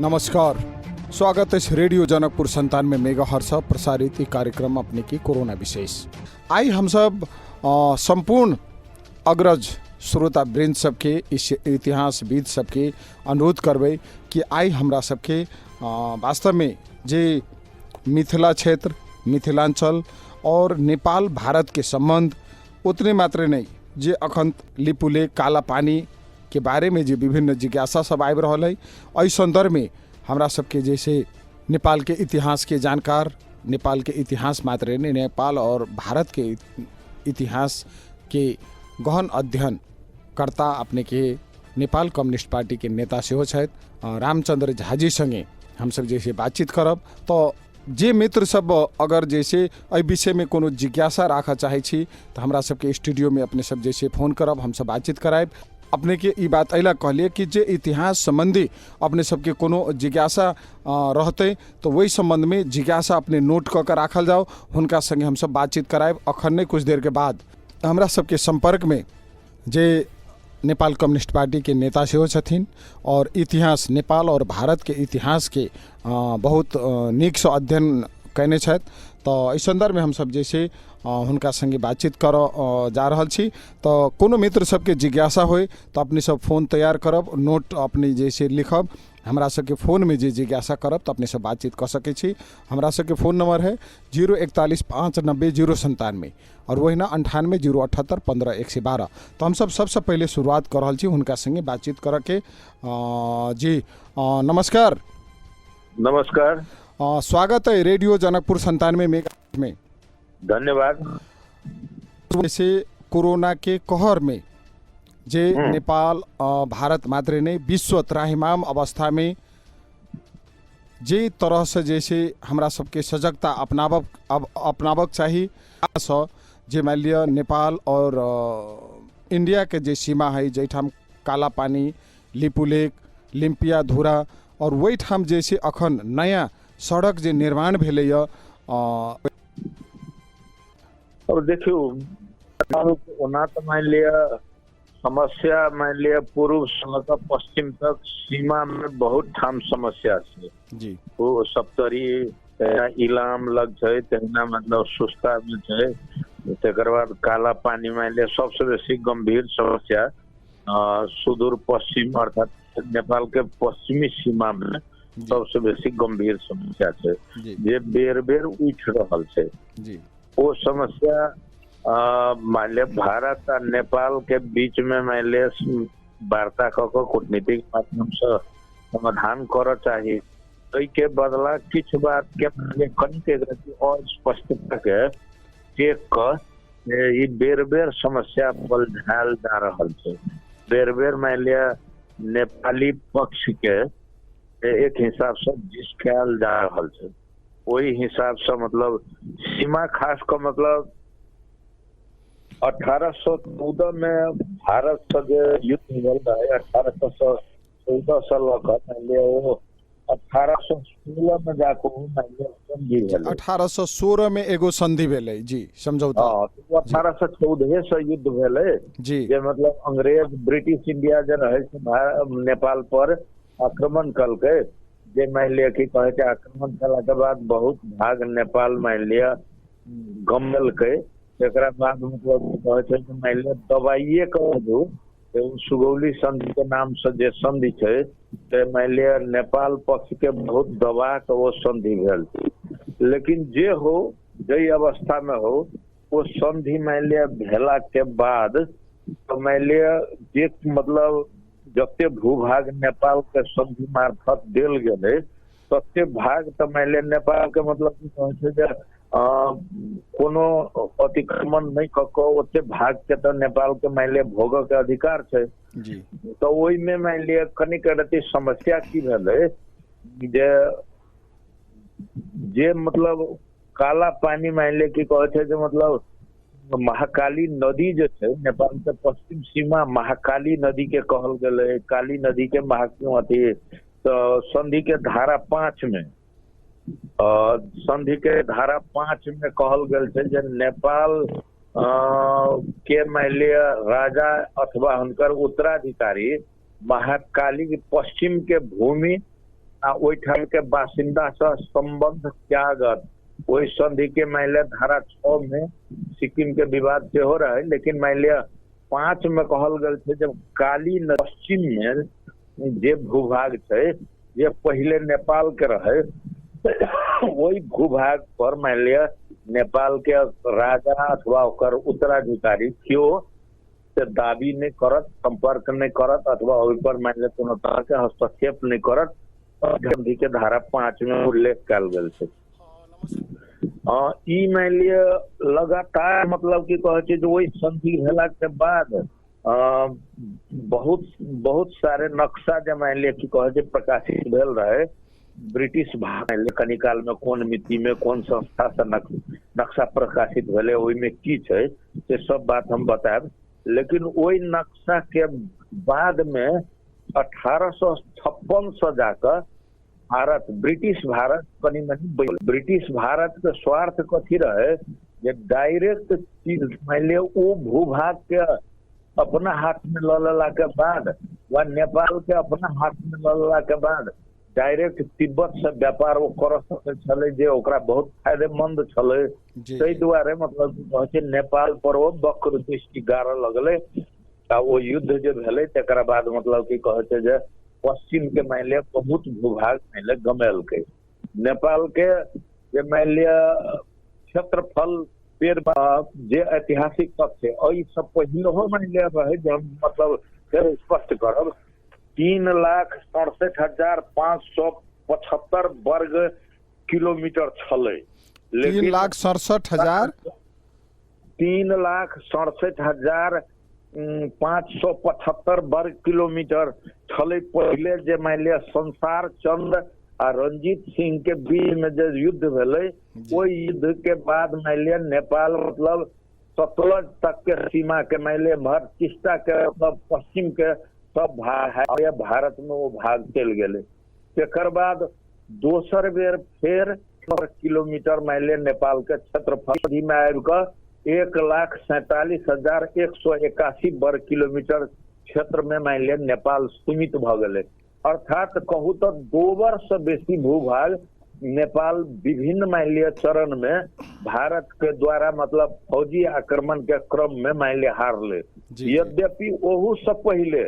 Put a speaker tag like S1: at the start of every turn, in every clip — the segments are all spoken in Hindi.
S1: नमस्कार, स्वागत है रेडियो जनकपुर 97 मेगाहर्ट्ज प्रसारित ई कार्यक्रम अपने की कोरोना विशेष। आई हम सब संपूर्ण अग्रज श्रोता वृंद सबके इतिहासविद सबके अनुरोध करबे कि आई हमरा सबके वास्तव में जे मिथिला क्षेत्र, मिथिलांचल और नेपाल भारत के संबंध उतने मात्र नहीं, जे अखन लिपुले काला पानी के बारे में जो विभिन्न जिज्ञासा सब आबि रहा है, एहि संदर्भ में हमरा सबके जैसे नेपाल के इतिहास के जानकार, नेपाल के इतिहास मात्र नहीं, नेपाल और भारत के इतिहास के गहन अध्ययन करता अपने के नेपाल कम्युनिस्ट पार्टी के नेता सेहो छथि रामचंद्र झाजी संगे हम सब जैसे बातचीत करब। तो जे मित्र सब अगर जैसे एहि विषय में कोनो जिज्ञासा राखा चाहे छी तो हमरा सबके स्टूडियो में अपने सब जैसे फोन करब, हम सब बातचीत कराएब। अपने के ई बात अला कहलिए कि जे इतिहास संबंधी अपने सबके कोनो जिज्ञासा रहते तो वही संबंध में जिज्ञासा अपने नोट क के राखल जाओ, हुनका संगे हम सब बातचीत कराएब। अखन नहीं कुछ देर के बाद हमरा सबके संपर्क में जे नेपाल कम्युनिस्ट पार्टी के नेता सेहो छथिन और इतिहास नेपाल और भारत के इतिहास के बहुत नीक से अध्ययन कयने छथि। तो इस संदर्भ में हम सब जैसे हुनका संगे बातचीत कर जा रहल छी। तो कोनो मित्र सबके जिज्ञासा होय तो अपने सब फोन तैयार करब, नोट अपने जैसे लिखब, हमरा सबके फ़ोन में जे जिज्ञासा करब तो अपने सब बातचीत कर सके छी। हमरा सबके फ़ोन नंबर है 041590097 और वही ना 9807857112। तो हम सब सबसे पहले शुरुआत कर रहल छी हुनका संगे बातचीत कर के। जी नमस्कार।
S2: नमस्कार,
S1: स्वागत है रेडियो जनकपुर 97 मेगा में।
S2: धन्यवाद।
S1: जैसे कोरोना के कहर में जे नेपाल भारत मात्र नहीं विश्व त्राहिमाम अवस्था में जे तरह से जैसे हमरा सबके सजगता अपनावक चाहिए, जे मान लिया नेपाल और इंडिया के जे सीमा है जैठाम काला पानी, लिपुलेक, लिम्पिया धुरा और वही ठाम जैसे अखन नया सड़क जे निर्माण भेले
S2: अब देखियो ओना तो मान लिया समस्या, मान लिया पूर्व से लेकर पश्चिम तक सीमा में बहुत ठाम समस्या है
S1: जी।
S2: वो सप्तरी इलाम लग है, तहिना मतलब सुस्ता में है, तकर बाद काला पानी मान लिया सबसे बेसी गंभीर समस्या सुदूर पश्चिम अर्थात नेपाल के पश्चिमी सीमा में सबसे बेसी गंभीर समस्या है जे बेर बेर उठ रहल है। वो समस्या मान लिया भारत और नेपाल के बीच में मान लिया वार्ता कर कूटनीतिक माध्यम से समाधान कर चाहिए। के बदला किछ बात के कनिक और स्पष्टता के चेक कर ये बेर बेर समस्या बलझाल जा रहा है। बेर बेर मान लिया नेपाली पक्ष के एक हिसाब से जिसकाल जा रहा है, वही हिसाब से मतलब सीमा खास का मतलब 1814 में भारत से जो युद्ध हुआ है 1814 से लेकर वो 1816 में जाकर संधि भेल।
S1: 1816 में एगो संधि भेले जी, समझौता।
S2: तो 1814 से युद्ध भेले जी, जे मतलब अंग्रेज ब्रिटिश इंडिया जो रहे नेपाल पर आक्रमण कल के, जे मान लिया कि कहे आक्रमण कला के बाद बहुत भाग नेपाल मान लिया गमल के, एकरा बाद मतलब कहे मान लिया दबाइए कर सुगौली संधि के नाम से जे संधि है मान लिया नेपाल पक्ष के बहुत दबा के वो संधि भेल। लेकिन जे हो जई अवस्था में हो वो संधि मान लिया भेला के बाद तो मान लिया जे मतलब जते भूभाग नेपाल के संधि मार्फत देल गए तते भाग तो मान लिया नेपाल के मतलब कोनो अतिक्रमण नहीं कको ओते भाग के तो नेपाल के मान लिया भोग के अधिकार है जी। तो वही में मान लिया कनिक रति समस्या की भेले जे मतलब काला पानी मान लिया कि कहे जो मतलब महाकाली नदी जो है नेपाल के पश्चिम सीमा महाकाली नदी के कहल गए, काली नदी के महाक्यों तो संधि के धारा 5 में संधि के धारा 5 में कहल गए नेपाल के मान लिया राजा अथवा हुनकर उत्तराधिकारी महाकाली पश्चिम के भूमि आ ओहिठाम के बासिंदा से संबंध त्यागत वही संधि के मान लिया धारा 6 में सिक्किम के विवाद से हो रहा है, लेकिन मान लिया 5 में कहल गल थे जब काली पश्चिम में जे भूभाग है जे पहले नेपाल के रहे वही भूभाग पर मान लिया नेपाल के राजा अथवा ओकर उत्तराधिकारी क्यों से दावी नहीं करत, संपर्क नहीं करत अथवा ओहि पर मान लिया कोनो तरह के हस्तक्षेप नहीं करत, संधि के धारा 5 में उल्लेख कल गल थे। ई मान लिया लगातार मतलब कि कहे जो वही संधि भेला के बाद बहुत सारे नक्शा जो मान लिया कि कहे प्रकाशित भेल रहे ब्रिटिश भाग कनिकाल में कौन मिति में कौन संस्था से नक्शा प्रकाशित भेले ओहि में की है से सब बात हम बताएब। लेकिन वही नक्शा के बाद में 1856 से जाकर भारत ब्रिटिश भारत कनी मनी ब्रिटिश भारत के स्वार्थ कथी रहे जे डायरेक्ट चीज मान लिया वो भूभाग के अपना हाथ में ल लेला के बाद व नेपाल के अपना हाथ में ल लेला के बाद डायरेक्ट तिब्बत से व्यापार वो कर सके छले जे ओकरा बहुत फायदेमंद छले। ताहि दुआरे मतलब कहे छै नेपाल पर वो वक्र दृष्टि गाड़े लगले आ वो युद्ध जे भेले तकरा बाद मतलब कि कहे छै जे पश्चिम के मान लिया बहुत भूभाग मान लिया गमेल के नेपाल के जे मान लिया क्षेत्रफल पेड़ जे ऐतिहासिक तथ्य और सब पहले मान लिया रहे जब मतलब फिर स्पष्ट करब 3,67,575 वर्ग किलोमीटर छले, लेकिन 3,67,575 वर्ग किलोमीटर छले पहले जे मान लिया संसार चंद्र आ रंजीत सिंह के बीच में जो युद्ध भेले वो युद्ध के बाद मान लिया नेपाल मतलब सतलज तक के सीमा के मान लिया भरतिस्ता के मतलब पश्चिम के सब भाग है भारत में वो भाग चल गए। तेकर बाद दोसर बेर फिर किलोमीटर मान लिया नेपाल के क्षेत्रफल में आबि कर 1,47,181 वर्ग किलोमीटर क्षेत्र में मान लिया नेपाल सीमित भ गए। अर्थात कहू तो 2 वर्ष से बेसी भूभाग नेपाल विभिन्न मान लिया चरण में भारत के द्वारा मतलब फौजी आक्रमण के क्रम में मान लिया हार ले। यद्यपि ओहू से पहले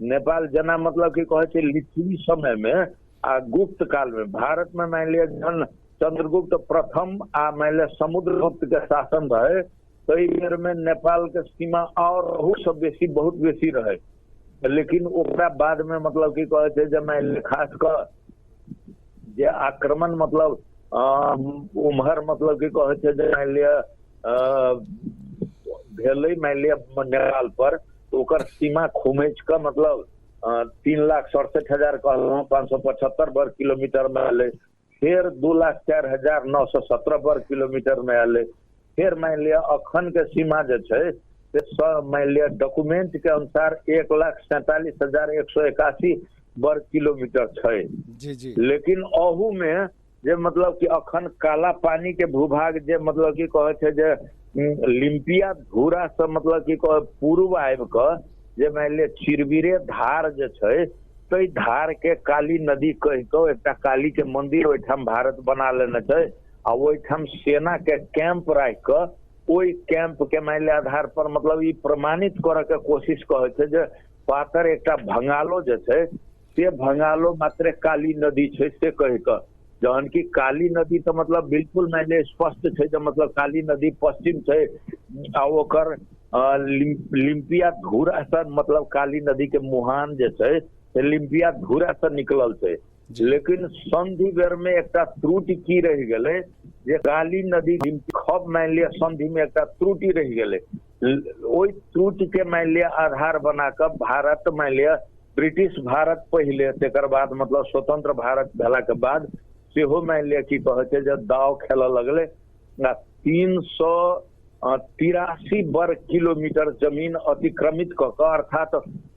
S2: नेपाल जना मतलब कि कहे लिच्छवी समय में आ गुप्त काल में भारत में मान लिया जन चंद्रगुप्त प्रथम आ मान लिया समुद्रगुप्त के शासन रहे कई बेर में नेपाल के सीमा और सब बेसी बहुत बेसी रहे, लेकिन ओकरा बाद में मतलब कि कहे जब मान खास कर जे आक्रमण मतलब उम्हर मतलब कि कहे मान लिया भेले मान लिया नेपाल पर तो ओकर सीमा खुमेच का मतलब 3,67,000 कहलहुँ 575 वर्ग किलोमीटर में आले, फिर 2,04,917 वर्ग किलोमीटर में आले, फिर मान लिया अखन के सीमा जो है मान लिया डॉक्यूमेंट के अनुसार 1,47,181 वर्ग किलोमीटर है। लेकिन अहू में जे मतलब कि अखन काला पानी के भूभाग जे मतलब कि कहे जे लिम्पिया धूरा से मतलब कि पूर्व आबि कर जे मान लिया चिरबिरे धार जे छै तो धार के काली नदी कह के एक काली के मंदिर ओहिठाम भारत बना लेने छै आ ओहिठाम सेना के कैंप राख के ओहि कैंप के मान लिया आधार पर मतलब ई प्रमाणित करे के कोशिश कहे छै जे पातर एक भंगालो जे छै से भंगालो मात्र काली नदी छै से कह के जहन की काली नदी तो मतलब बिल्कुल मान लिया स्पष्ट है जो मतलब काली नदी पश्चिम है आ ओकर लिम्पिया धूरा से मतलब काली नदी के मुहान जे है से लिम्पिया धूरा से निकलल है। लेकिन संधि बेर में एक त्रुटि की रह गए जे काली नदी खब मान लिया संधि में एक त्रुटि रह गए ओहि त्रुटि के मान लिया आधार बनाकर भारत मान लिया ब्रिटिश भारत पहले तेकर बाद मतलब स्वतंत्र भारत भेला के बाद सेहो मान लिया कि कहे जब दाव खेल लगले 383 वर्ग किलोमीटर जमीन अतिक्रमित क अर्थात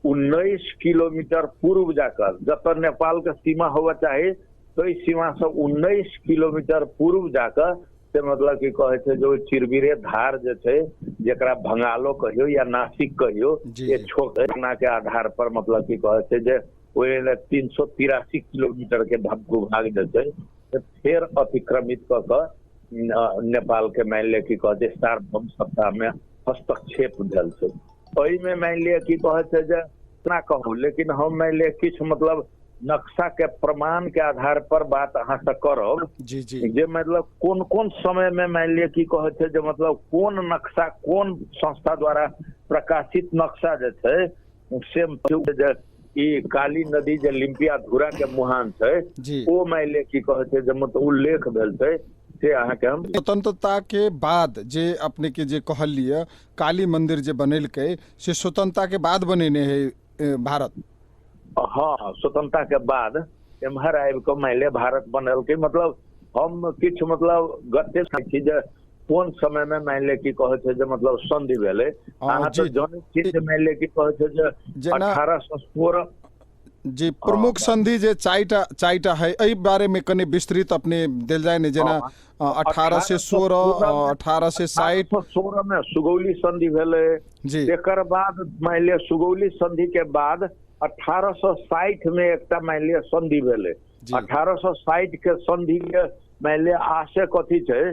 S2: 19 किलोमीटर पूर्व जाकर जब नेपाल का सीमा होगा चाहे तो इस सीमा से 19 किलोमीटर पूर्व जाकर से मतलब कि कहे जो चिरबिरे धार जे छै जरा भंगालो कहियो या नासिक कहियो ये छोटा के आधार पर मतलब कि कहे जे ओहि 383 किलोमीटर के भूभाग जे छै से फेर अतिक्रमित क के नेपाल के मान लिअ की कहै छै सार्वभौम सत्ता में हस्तक्षेप भेल छै। एहि में मान लिअ की कहै छै जे ना कहू, लेकिन हम मान लिअ किछु मतलब नक्शा के प्रमाण के आधार पर बात अहाँ से करब
S1: जी जी
S2: जे मतलब कोन कोन समय में मान लिअ की कहै छै जे मतलब कोन नक्शा कोन संस्था द्वारा प्रकाशित नक्शा जे छै से जे ई काली नदी जे लिम्पियाधुरा के मुहान छै
S1: जी
S2: ओ मान लिअ की कहै छै जे मतलब उल्लेख भेल छै से अहाँ के हम
S1: स्वतंत्रता के बाद जे अपने के जे कहलिए काली मंदिर जे बनेलकै से स्वतंत्रता के बाद बनेने है भारत।
S2: हाँ, स्वतंत्रता के बाद एम्हर आबि कऽ मान लिअ भारत बनलकै। मतलब हम किछु मतलब गते छी जे कोन समय में मान लिअ की कहै छै जे मतलब संधि भेलै। अहाँ तो जानै छियै जे मान लिअ की कहै छै जे 1816
S1: जी प्रमुख संधि जे चारिटा है एहि बारे में कनि विस्तृत अपने देल जाए ने, जेना 1816 1860
S2: 1816 में सुगौली संधि भेलै। एकर बाद मान लिअ सुगौली संधि के बाद 1860 में एकटा मान लिअ संधि भेलै। 1860 के संधि के मान लिअ आशय कथी छै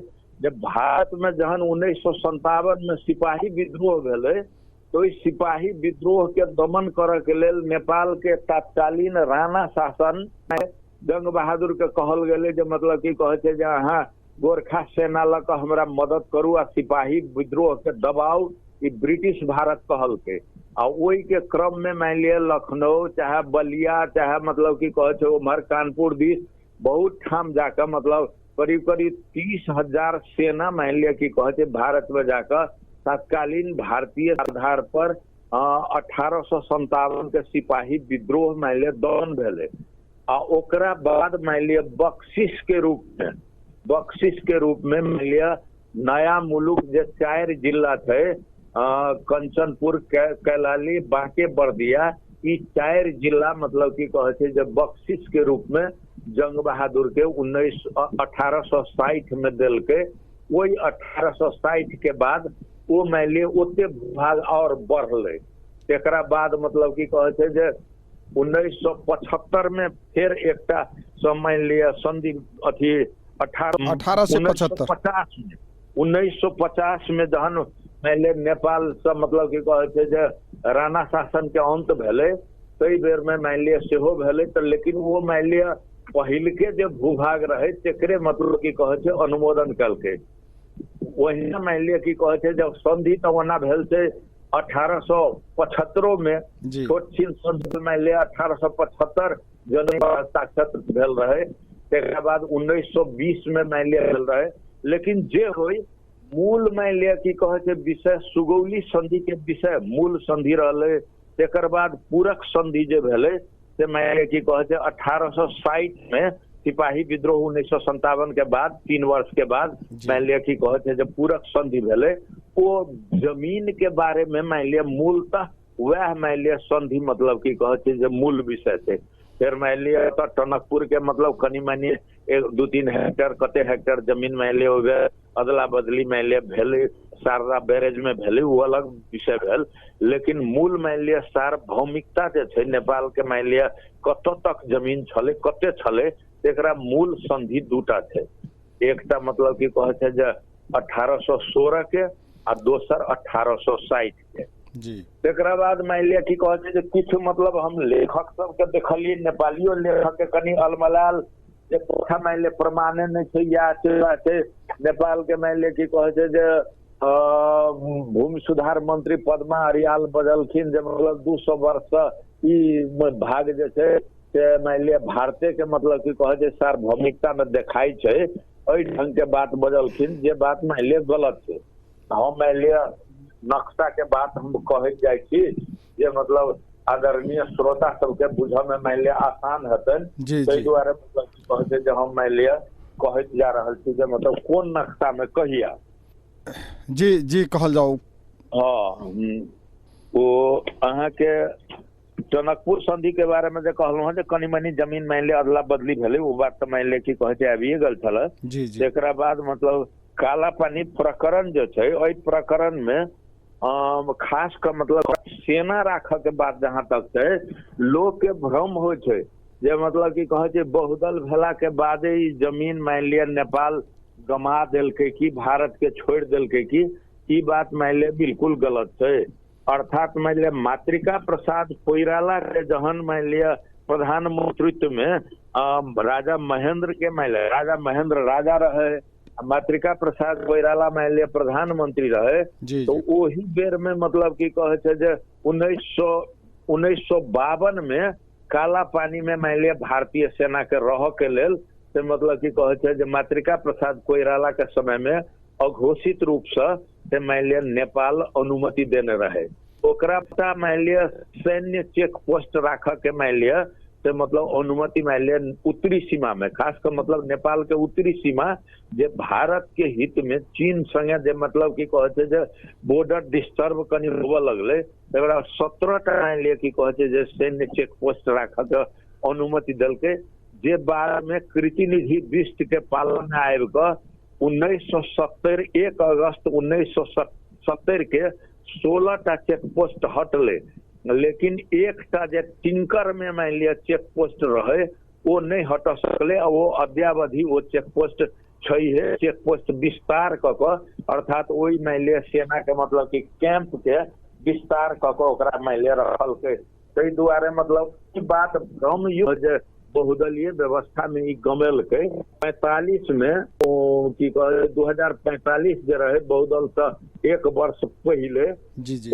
S2: जे भारत में जहन 1957 में सिपाही विद्रोह भेलै तो इस सिपाही विद्रोह के दमन करे के लेल नेपाल के तत्कालीन राणा शासन जंग बहादुर के कहल गेलै जे मतलब की कहै छै जे अहाँ गोरखा सेना लऽ कऽ हमरा मदद करू आ सिपाही विद्रोह के दबाउ। ई ब्रिटिश भारत कहलकै आ ओहि के क्रम में मान लिअ लखनऊ चाहे बलिया चाहे मतलब की कहै छै उम्हर कानपुर दिस बहुत ठाम जाकर मतलब करीब करीब 30,000 सेना मान लिअ की कहै छै भारत में जाकर तत्कालीन भारतीय आधार पर 1857 के सिपाही विद्रोह मान लिअ दमन भेलै। आ ओकरा बाद मान लिअ बख्शिश के रूप में मान लिअ नया मुलुक जे 4 जिला थे कंचनपुर कैलाली बांके बर्दिया ई 4 जिला मतलब की कहै छै जे बख्शिश के रूप में जंग बहादुर के 1860 में देलकै। वही 1860 के बाद वो मान लिअ ओते भूभाग और बढ़लै। एकरा बाद मतलब की कहै छै जे 1975 में फिर एकटा मान लिअ संधि अथी 1950 में जहन मान लिअ नेपाल से मतलब की कहै छै जे राणा शासन के अंत भेलै तई बेर में मान लिअ सेहो भेलै। तो लेकिन वो मान लिअ पहिलके जे भूभाग रहे तेकरे मतलब की कहै छै अनुमोदन कलकै। वही मान लिअ की कहै छै जब संधि तो ओना भेल छै 1875 में छोट छीन संधि मान लिअ 1875 जनवरी हस्ताक्षर भेल रहे। तेकरा बाद 1920 में मान लिअ भेल रहे। लेकिन जे होय मूल मान लिअ की कहै छै विषय सुगौली संधि के विषय मूल संधि रहलै। तेकर बाद पूरक संधि जे भेलै से मान लिअ की कहै छै 1860 में सिपाही विद्रोह 1957 के बाद 3 वर्ष के बाद मान लिअ की कहै छै जे पूरक संधि भेलै। वो जमीन के बारे में मान लिअ मूलतः वह मान लिअ संधि मतलब की कहै छै जे मूल विषय छै। फिर मान लिअ तो टनकपुर के मतलब कनी मानी 1-2-3 हेक्टेयर कते हेक्टेयर जमीन मान लिअ अदला बदली मान लिअ भेलै शारदा बैरेज में भेलै वो अलग विषय भेल। लेकिन मूल मान लिअ सार्वभौमिकता जे छै नेपाल के मान लिअ कतऽ तक जमीन छलै कते छलै एकरा मूल संधि दूटा छै। एकटा मतलब की कहै छै जे 1816 के आ दोसर 1860 के। तेकरा बाद मान लिअ की कहै छै जे किछु मतलब हम लेखक सबके देखलियै नेपालियो लेखक के कनि अलमलाल जे पोथा मान लिअ प्रमाणे नहीं छै या छै नेपाल के मान लिअ की कहै छै जे भूमि सुधार मंत्री पद्मा अरियाल बजलखिन जे मतलब 200 वर्ष ई भाग जे छै से मान लिअ भारते के मतलब की कहै छै सार्वभौमिकता में देखाई छै एहि ढंग के बात बजलखिन जे बात मान लिअ गलत छै। हम मान लिअ नक्शा के बात हम कहै जाइ छी जे मतलब आदरणीय श्रोता सबके बुझऽ में मान लिअ आसान हेतै ताहि दुआरे मतलब की कहै छै जे हम मान लिअ कहैत जा रहल छी जे मतलब कोन नक्शा में कहिया
S1: जी कहल जाओ।
S2: हाँ वो अहाँ के टनकपुर संधि के बारे में जे कहलहुँ जे कनी मनी जमीन मान लिअ अदला बदली भेलै वो बात तो मान लिअ की कहै छै आबिए गेल छल। एकरा बाद मतलब काला पानी प्रकरण जो छै ओहि प्रकरण में खास कर मतलब सेना राख के बात जहाँ तक है, लोग के भ्रम हो छे जे मतलब कि कहे छे बहुदल भेला के बादे ई जमीन मान लिया नेपाल गमा देलके कि भारत के छोड़ देलके कि, ई बात मान लिया बिल्कुल गलत है। अर्थात मान लिया मातृका प्रसाद कोइराला के जहन मान लिया प्रधानमंत्रित्व में राजा महेंद्र के मान लिया राजा महेंद्र राजा रहे, मातृका प्रसाद कोइराला मान लिया प्रधानमंत्री रहे, तो वही बेर में मतलब कि कहे छे जे 1952 में काला पानी में मान लिया भारतीय सेना के रह के लेल से मतलब कि कहे छे जे मातृका प्रसाद कोइराला के समय में अघोषित रूप से मान लिया नेपाल अनुमति देने रहे। ओकरा पता मान लिया सैन्य चेक पोस्ट राख के मान लिया से मतलब अनुमति मान लिया उत्तरी सीमा में, खास कर मतलब नेपाल के उत्तरी सीमा जे भारत के हित में चीन संगे जे मतलब कि कहे छे जे बॉर्डर डिस्टर्ब कनी होबे लगले, 17टा मान लिया कि कहे छे जे सैन्य चेक पोस्ट राख के अनुमति देलके, जे बाद में कृतिनिधि बिष्ट के पालन में आबि के 1970 1 अगस्त 1970 के 16टा चेक पोस्ट हटले, लेकिन एकटा जे टिंकर में मान लिया चेक पोस्ट रहे वो नहीं हट सकले, वो अद्यावधि वो चेक पोस्ट है। चेक पोस्ट विस्तार क अर्थात वही मान लिया सेना के मतलब कि कैंप के विस्तार क ओकरा मान लिया रखल के, तई दुआरे मतलब ई बात भ्रम युक्त बहुदलीय व्यवस्था में ई गमेल के 45 में की कहे 2045 जे रहे बहुदल से 1 वर्ष पहले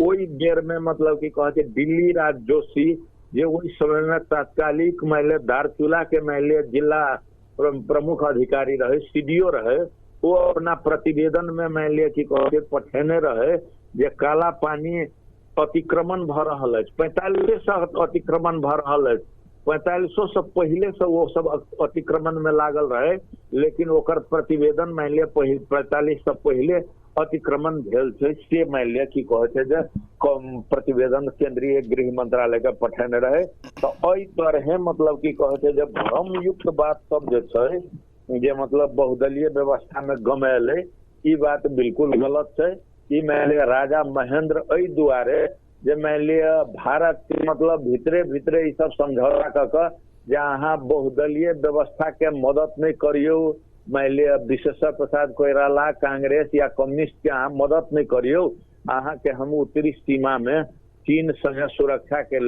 S2: ओई बेर में मतलब कि कहे दिल्ली राज जोशी जे वही समय में तात्कालिक माइले दारचूला के माइले जिला प्रमुख अधिकारी रहे, सीडीओ रहे, वो अपना प्रतिवेदन में मान लिया कि कहे पठेने रहे जे काला पानी अतिक्रमण भ रहल है, 45 अतिक्रमण भ रहल है, 4500 से पहले से वो सब अतिक्रमण में लागल रहे, लेकिन ओकर प्रतिवेदन मान लिया 45 से पहले अतिक्रमण भेल छे से मान लिया कि कहे छे जे प्रतिवेदन केंद्रीय गृह मंत्रालय के पठेने रहे। तो एहि तरह मतलब कि कहे छे जे भ्रम युक्त बात सब जे छे जे मतलब बहुदलीय व्यवस्था में गमेले, ई बात बिल्कुल गलत छे। ई मान लिया राजा महेंद्र एहि दुआरे जे मान लिया भारत के मतलब भीतरे भीतरे सब समझौता क जहाँ बहुदलीय व्यवस्था के मदद नहीं करियो, मान लिया विशेश्वर प्रसाद कोइराला कांग्रेस या कम्युनिस्ट के अहाँ मदद नहीं करियो, अहाँ के हम उत्तरी सीमा में चीन संगे सुरक्षा के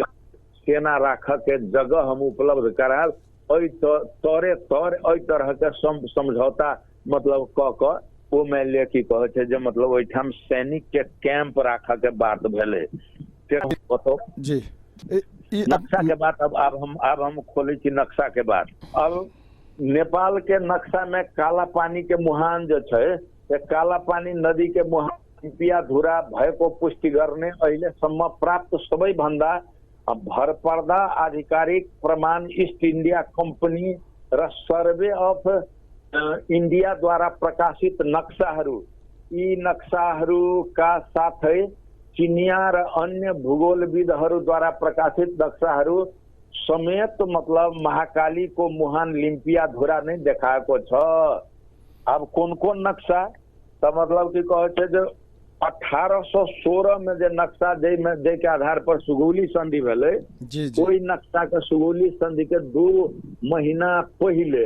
S2: सेना राख के जगह हम उपलब्ध कराल, तौरे तरह के समझौता मतलब क वो मान लिया कि कहे छे जे मतलब ओइठाम सैनिक के कैंप राख के बात भेले।
S1: जी
S2: नक्शा के बात अब हम खोले छी नक्शा के बात। अब नेपाल के नक्शा में काला पानी के मुहान जो छे, काला पानी नदी के मुहान पिया धुरा भय को पुष्टि करने अहिले सम्म प्राप्त सबै भन्दा भरपर्दा आधिकारिक प्रमाण ईस्ट इंडिया कंपनी र सर्वे अफ इंडिया द्वारा प्रकाशित नक्साहरू, यी नक्साहरूका साथै चिनिया र अन्य भूगोलविदहरू द्वारा प्रकाशित नक्साहरू समेत मतलब महाकाली को मुहान लिम्पिया धुरा नहीं देखाएको छ। अब कौन नक्शा तो मतलब कि कहे छे जो 1816 में जो नक्शा जे के आधार पर सुगौली संधि भेले, कोई नक्शा के सुगौली संधि के 2 महीना पहले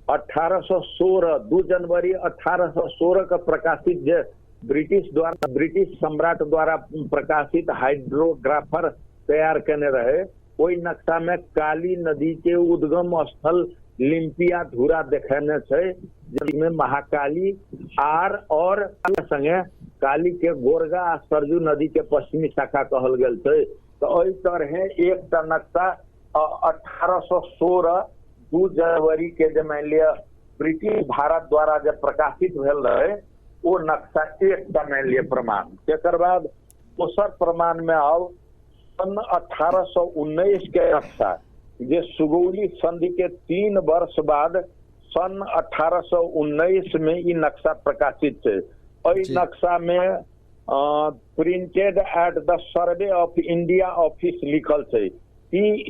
S2: 1816 2 जनवरी 1816 का प्रकाशित जे ब्रिटिश सम्राट द्वारा प्रकाशित हाइड्रोग्राफर तैयार करने रहे, कोई नक्शा में काली नदी के उद्गम स्थल लिम्पिया धुरा देखाने छे, जिसमें महाकाली आर और संगे काली के गोरगा आ सरजू नदी के पश्चिमी शाखा कहल गेल छे। तो एहि तरह एक नक्शा 1816 2 जनवरी के जे मान लिया ब्रिटिश भारत द्वारा जब प्रकाशित भेल रहे, वो नक्शा एक मान लिया प्रमाण। तेकर बाद दोसर प्रमाण में आओ सन 1819 के नक्शा जे सुगौली संधि के 3 वर्ष बाद सन 1819 में ये नक्शा प्रकाशित है। और नक्शा में printed at the survey of India office लिखल है,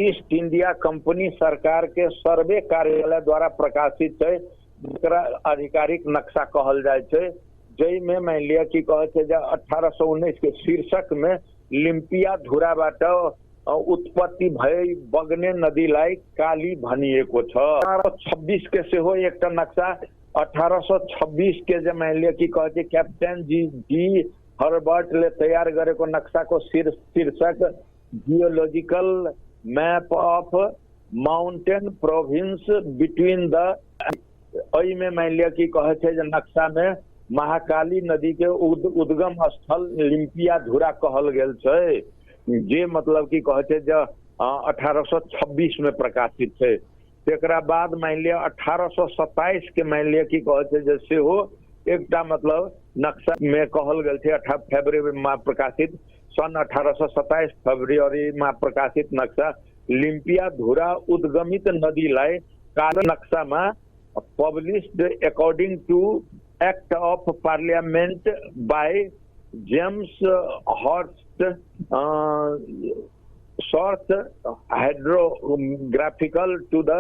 S2: ईस्ट इंडिया कंपनी सरकार के सर्वे कार्यालय द्वारा प्रकाशित है, जेकरा आधिकारिक नक्शा कहल जाए छे। जय में मान लिया कि कहे छे 1819 के शीर्षक में लिम्पिया धुराबाट उत्पत्ति भई बग्ने नदीलाई काली भनिएको छ। 1826 के सेहो एकटा नक्सा 1826 के जे मैले कि कहे क्याप्टेन जी हर्बर्टले तयार गरेको नक्साको शीर्षक geological map of mountain province between the में मैले कि कहे छे जे नक्शा में महाकाली नदी के उद्गम स्थल लिम्पिया धुरा कहल गेल छे, जे मतलब कि कहे छे जे 1826 में प्रकाशित छे। तेकरा बाद मान लिया 1827 के मान लिया कि कहे छे जे सेहो एकटा मतलब नक्शा में कहल गेल छे 18 फरवरी में प्रकाशित सन 1827 फरवरी में प्रकाशित नक्शा लिम्पिया धुरा उद्गमित नदीलाई कालो नक्शा में published according to act of parliament by James Horst short hydrographical to the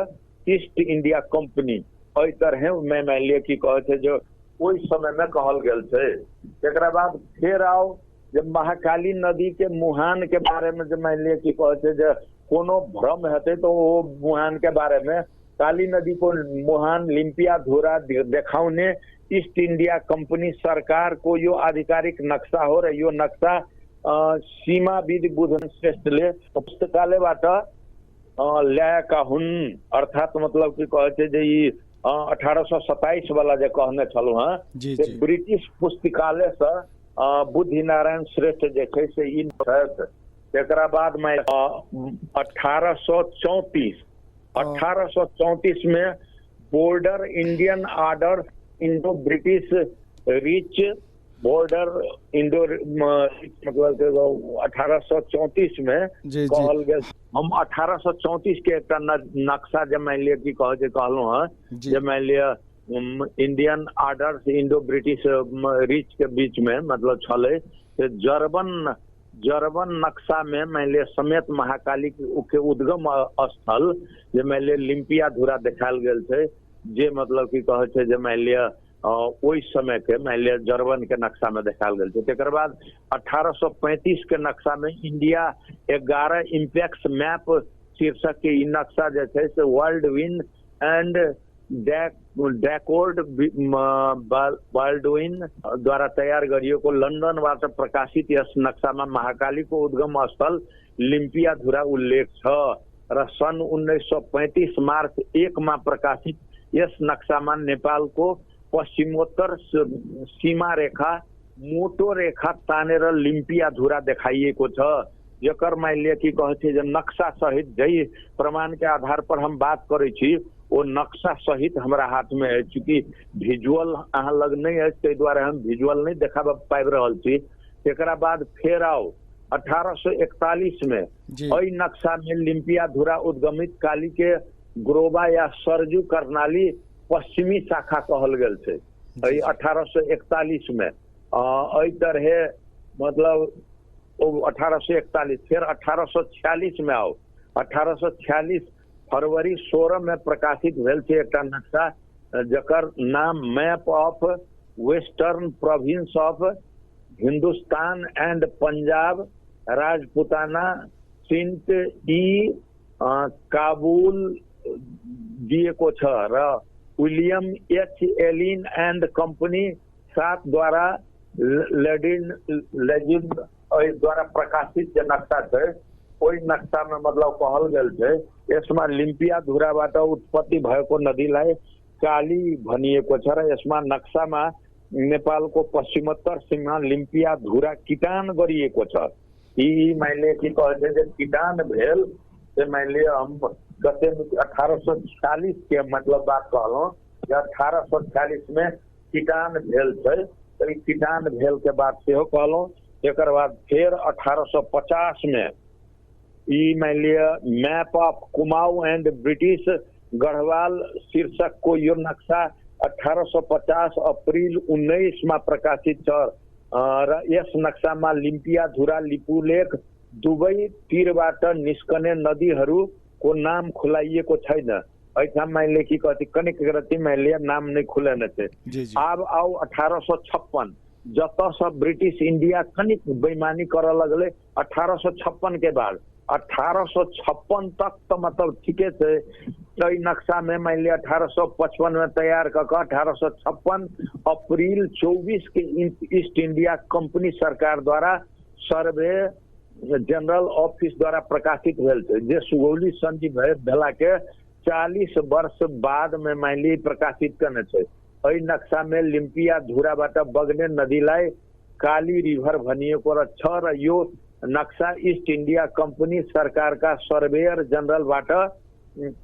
S2: East India company. एहि तरह में मान लिया कि कहे छे जो ओहि समय में कहल गेल छे। एकरा बाद फिर आओ जब महाकाली नदी के मुहान के बारे में जब मान लिया कि कहे छे जो कोनो भ्रम हेते तो वो मुहान के बारे में काली नदी को मुहान लिम्पिया धुरा देखाउने ईस्ट इंडिया कंपनी सरकार को यो आधिकारिक नक्शा हो र यो नक्शा सीमाविद बुधन श्रेष्ठले पुस्तकालयबाट ल्याएका हुन्। अर्थात मतलब कि कहे छे जे ई 1827 वाला जे कहने छलु हां ब्रिटिश पुस्तकालय से बुद्धि नारायण श्रेष्ठ जे छै से ई एकरा बाद में 1834 में border Indian order Indo British rich border Indo मतलब 1834 में कहल गेल। हम 1834 के एक नक्शा जब मान लिया कि कहलू है जब मान लिया Indian order Indo British rich के बीच में मतलब छले जर्मन नक्शा में मान लिया समेत महाकाली के उद्गम स्थल जे मान लिया लिम्पिया धुरा देखाल गेल छे, जे मतलब कि कहे छे जे मान लिया ओहि समय के मान लिया जर्मन के नक्शा में देखाल गेल छे। तेकर बाद 1835 के नक्शा में इंडिया 11 इम्पैक्ट मैप शीर्षक के ई नक्शा जे छे से वर्ल्ड विन एंड डैकोर्ड बाल्डविन द्वारा तैयार गरिएको लन्डनबाट प्रकाशित यस नक्शा में महाकाली को उद्गम स्थल लिम्पिया धुरा उल्लेख छ र सन् 1935 मार्च 1 में प्रकाशित यस नक्शा में नेपाल को पश्चिमोत्तर सीमा रेखा मोटो रेखा तानेर लिम्पिया धुरा देखाइएको छ। जकर मान लिया कि कहे छे जे नक्शा सहित जई प्रमाण के आधार पर हम बात करे छी वो नक्शा सहित हमारा हाथ में है, चूंकि विजुअल अहाँ लग नहीं है ते द्वारा हम विजुअल नहीं देखा पाबि रहल छी। एकरा बाद फिर आओ 1841 में ओई नक्शा में लिम्पिया धुरा उद्गमित काली के ग्रोबा या सरजू कर्णाली पश्चिमी शाखा कहल गेल छे 1841 में। एहि तरह मतलब 1841 फिर 1846 में आओ 1846 फरवरी 16 में प्रकाशित भेल छे एकटा नक्शा जकर नाम map of western province of Hindustan and Punjab Rajputana Sindh ई काबुल दिएको छ र William H Allen and company 7 द्वारा लेजिन द्वारा प्रकाशित जो नक्शा है ओई नक्शा में मतलब कहल गेल छे यसमा लिम्पिया धुराबाट उत्पत्ति भएको नदीलाई काली भनिएको छ र यसमा नक्शा में नेपाल को पश्चिमोत्तर सीमा लिम्पिया धुरा किटान गरिएको छ। ई मैले कि कहे जे किटान भेल से मैले हम गते 1846 के मतलब बात कहलौं 1846 में किटान भेल छे तो ई किटान भेल के बाद सेहो कहलौं। एकर बाद फिर 1850 में ई मान लिया map of Kumaon and British Garhwal शीर्षक को यो नक्शा 1850 अप्रैल 19 में प्रकाशित छ र यस नक्शा में लिम्पिया धुरा लिपुलेख दुवै तीरबाट निस्कने नदीहरूको नाम खुलाइएको छैन। एठाम मान लिया कि कति कनिक रति मान लिया नाम नहीं खुलेन छे। अब आओ 1856 जत सब ब्रिटिश इंडिया कनिक बेईमानी कर लगले 1856 के बाद 1856 तक तो मतलब ठीके थे। कई नक्शा में मान लिया 1855 में तैयार कर 1856 अप्रैल 24 के ईस्ट इंडिया कंपनी सरकार द्वारा सर्वे जनरल ऑफिस द्वारा प्रकाशित भेल थे, जे सुगौली संधि भेला के 40 वर्ष बाद में मान ली प्रकाशित करने थे। एहि नक्शा में लिम्पिया धुराबाट बग्ने नदीलाई काली रिभर भनिएको र यो नक्शा ईस्ट इंडिया कंपनी सरकार का सर्वेयर जनरलबाट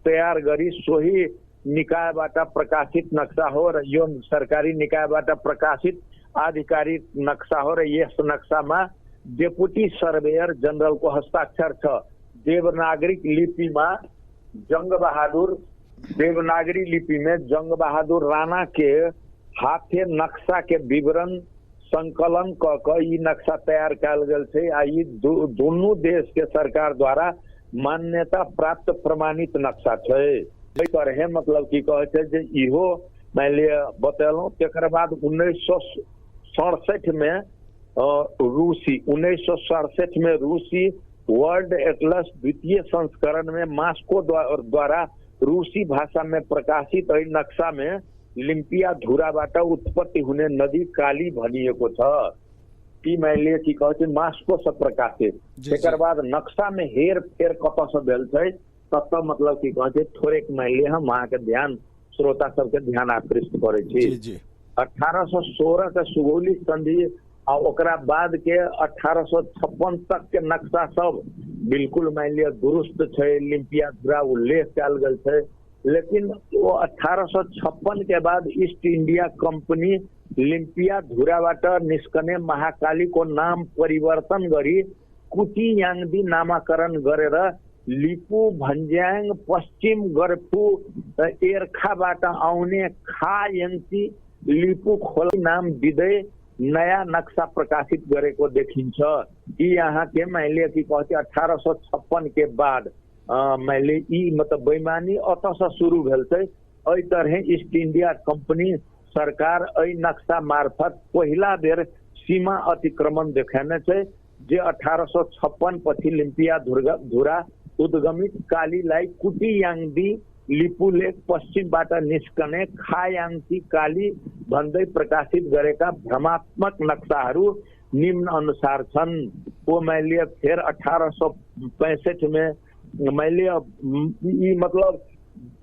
S2: तैयार गरी सोही निकायबाट प्रकाशित नक्शा हो र यो सरकारी निकायबाट प्रकाशित आधिकारिक नक्शा हो र यस नक्शामा डेपुटी सर्वेयर जनरल को हस्ताक्षर छ। देवनागरी लिपि में जंग बहादुर राणा के हाथे नक्शा के विवरण संकलन क ई नक्शा तैयार कल गल छे। आ ई दोनों देश के सरकार द्वारा मान्यता प्राप्त प्रमाणित नक्शा छे। एहि तरह मतलब की कहे छे जे इहो मान लिया बतेलौं। तेकर बाद 1967 में रूसी वर्ल्ड एटलस द्वितीय संस्करण में मास्को द्वारा रूसी भाषा में प्रकाशित एहि नक्शा में लिम्पिया धुराबाट उत्पत्ति हुने नदी काली भनिएको छ। ई मान लिया की कहे छे मास्को से प्रकाशित। तेकर बाद नक्शा में हेर फेर कत से भेल छै तत मतलब की कहे छे थोड़ेक मान लिया हम वहां के ध्यान श्रोता सबके ध्यान आकृष्ट करे छी। 1816 के सुगौली संधि आ ओकरा बाद के 1856 तक के नक्शा सब बिल्कुल मान लिया दुरुस्त छे, लिम्पिया धुरा उल्लेख कल गल छे। लेकिन वो 1856 के बाद ईस्ट इंडिया कंपनी लिम्पिया धुराबाट निस्कने महाकाली को नाम परिवर्तन गरी कुटी याङदी नामाकरण गरेर लिपु भन्ज्याङ पश्चिम गर्फु एर्खाबाट आउने खा यन्ती लिपु खोला नाम दिँदै नया नक्शा प्रकाशित गरेको देखिन्छ। ई यहाँ के मान लिया कि कहते 1856 के बाद मान ली ई मतलब बेईमानी अत से शुरू भेल छै। एहि तरह ईस्ट इंडिया कंपनी सरकार एहि नक्शा मार्फत पहिला बेर सीमा अतिक्रमण देखाने छै, जे 1856 पछि लिम्पिया धुरा उद्गमित कालीलाई कुटी याङदी लिपुलेख पश्चिमबाट निस्कने खायाङती काली भन्दै प्रकाशित गरेका भ्रमात्मक नक्शाहरू निम्न अनुसार छन्। वो मान लिया फिर 1865 में मान लिया मतलब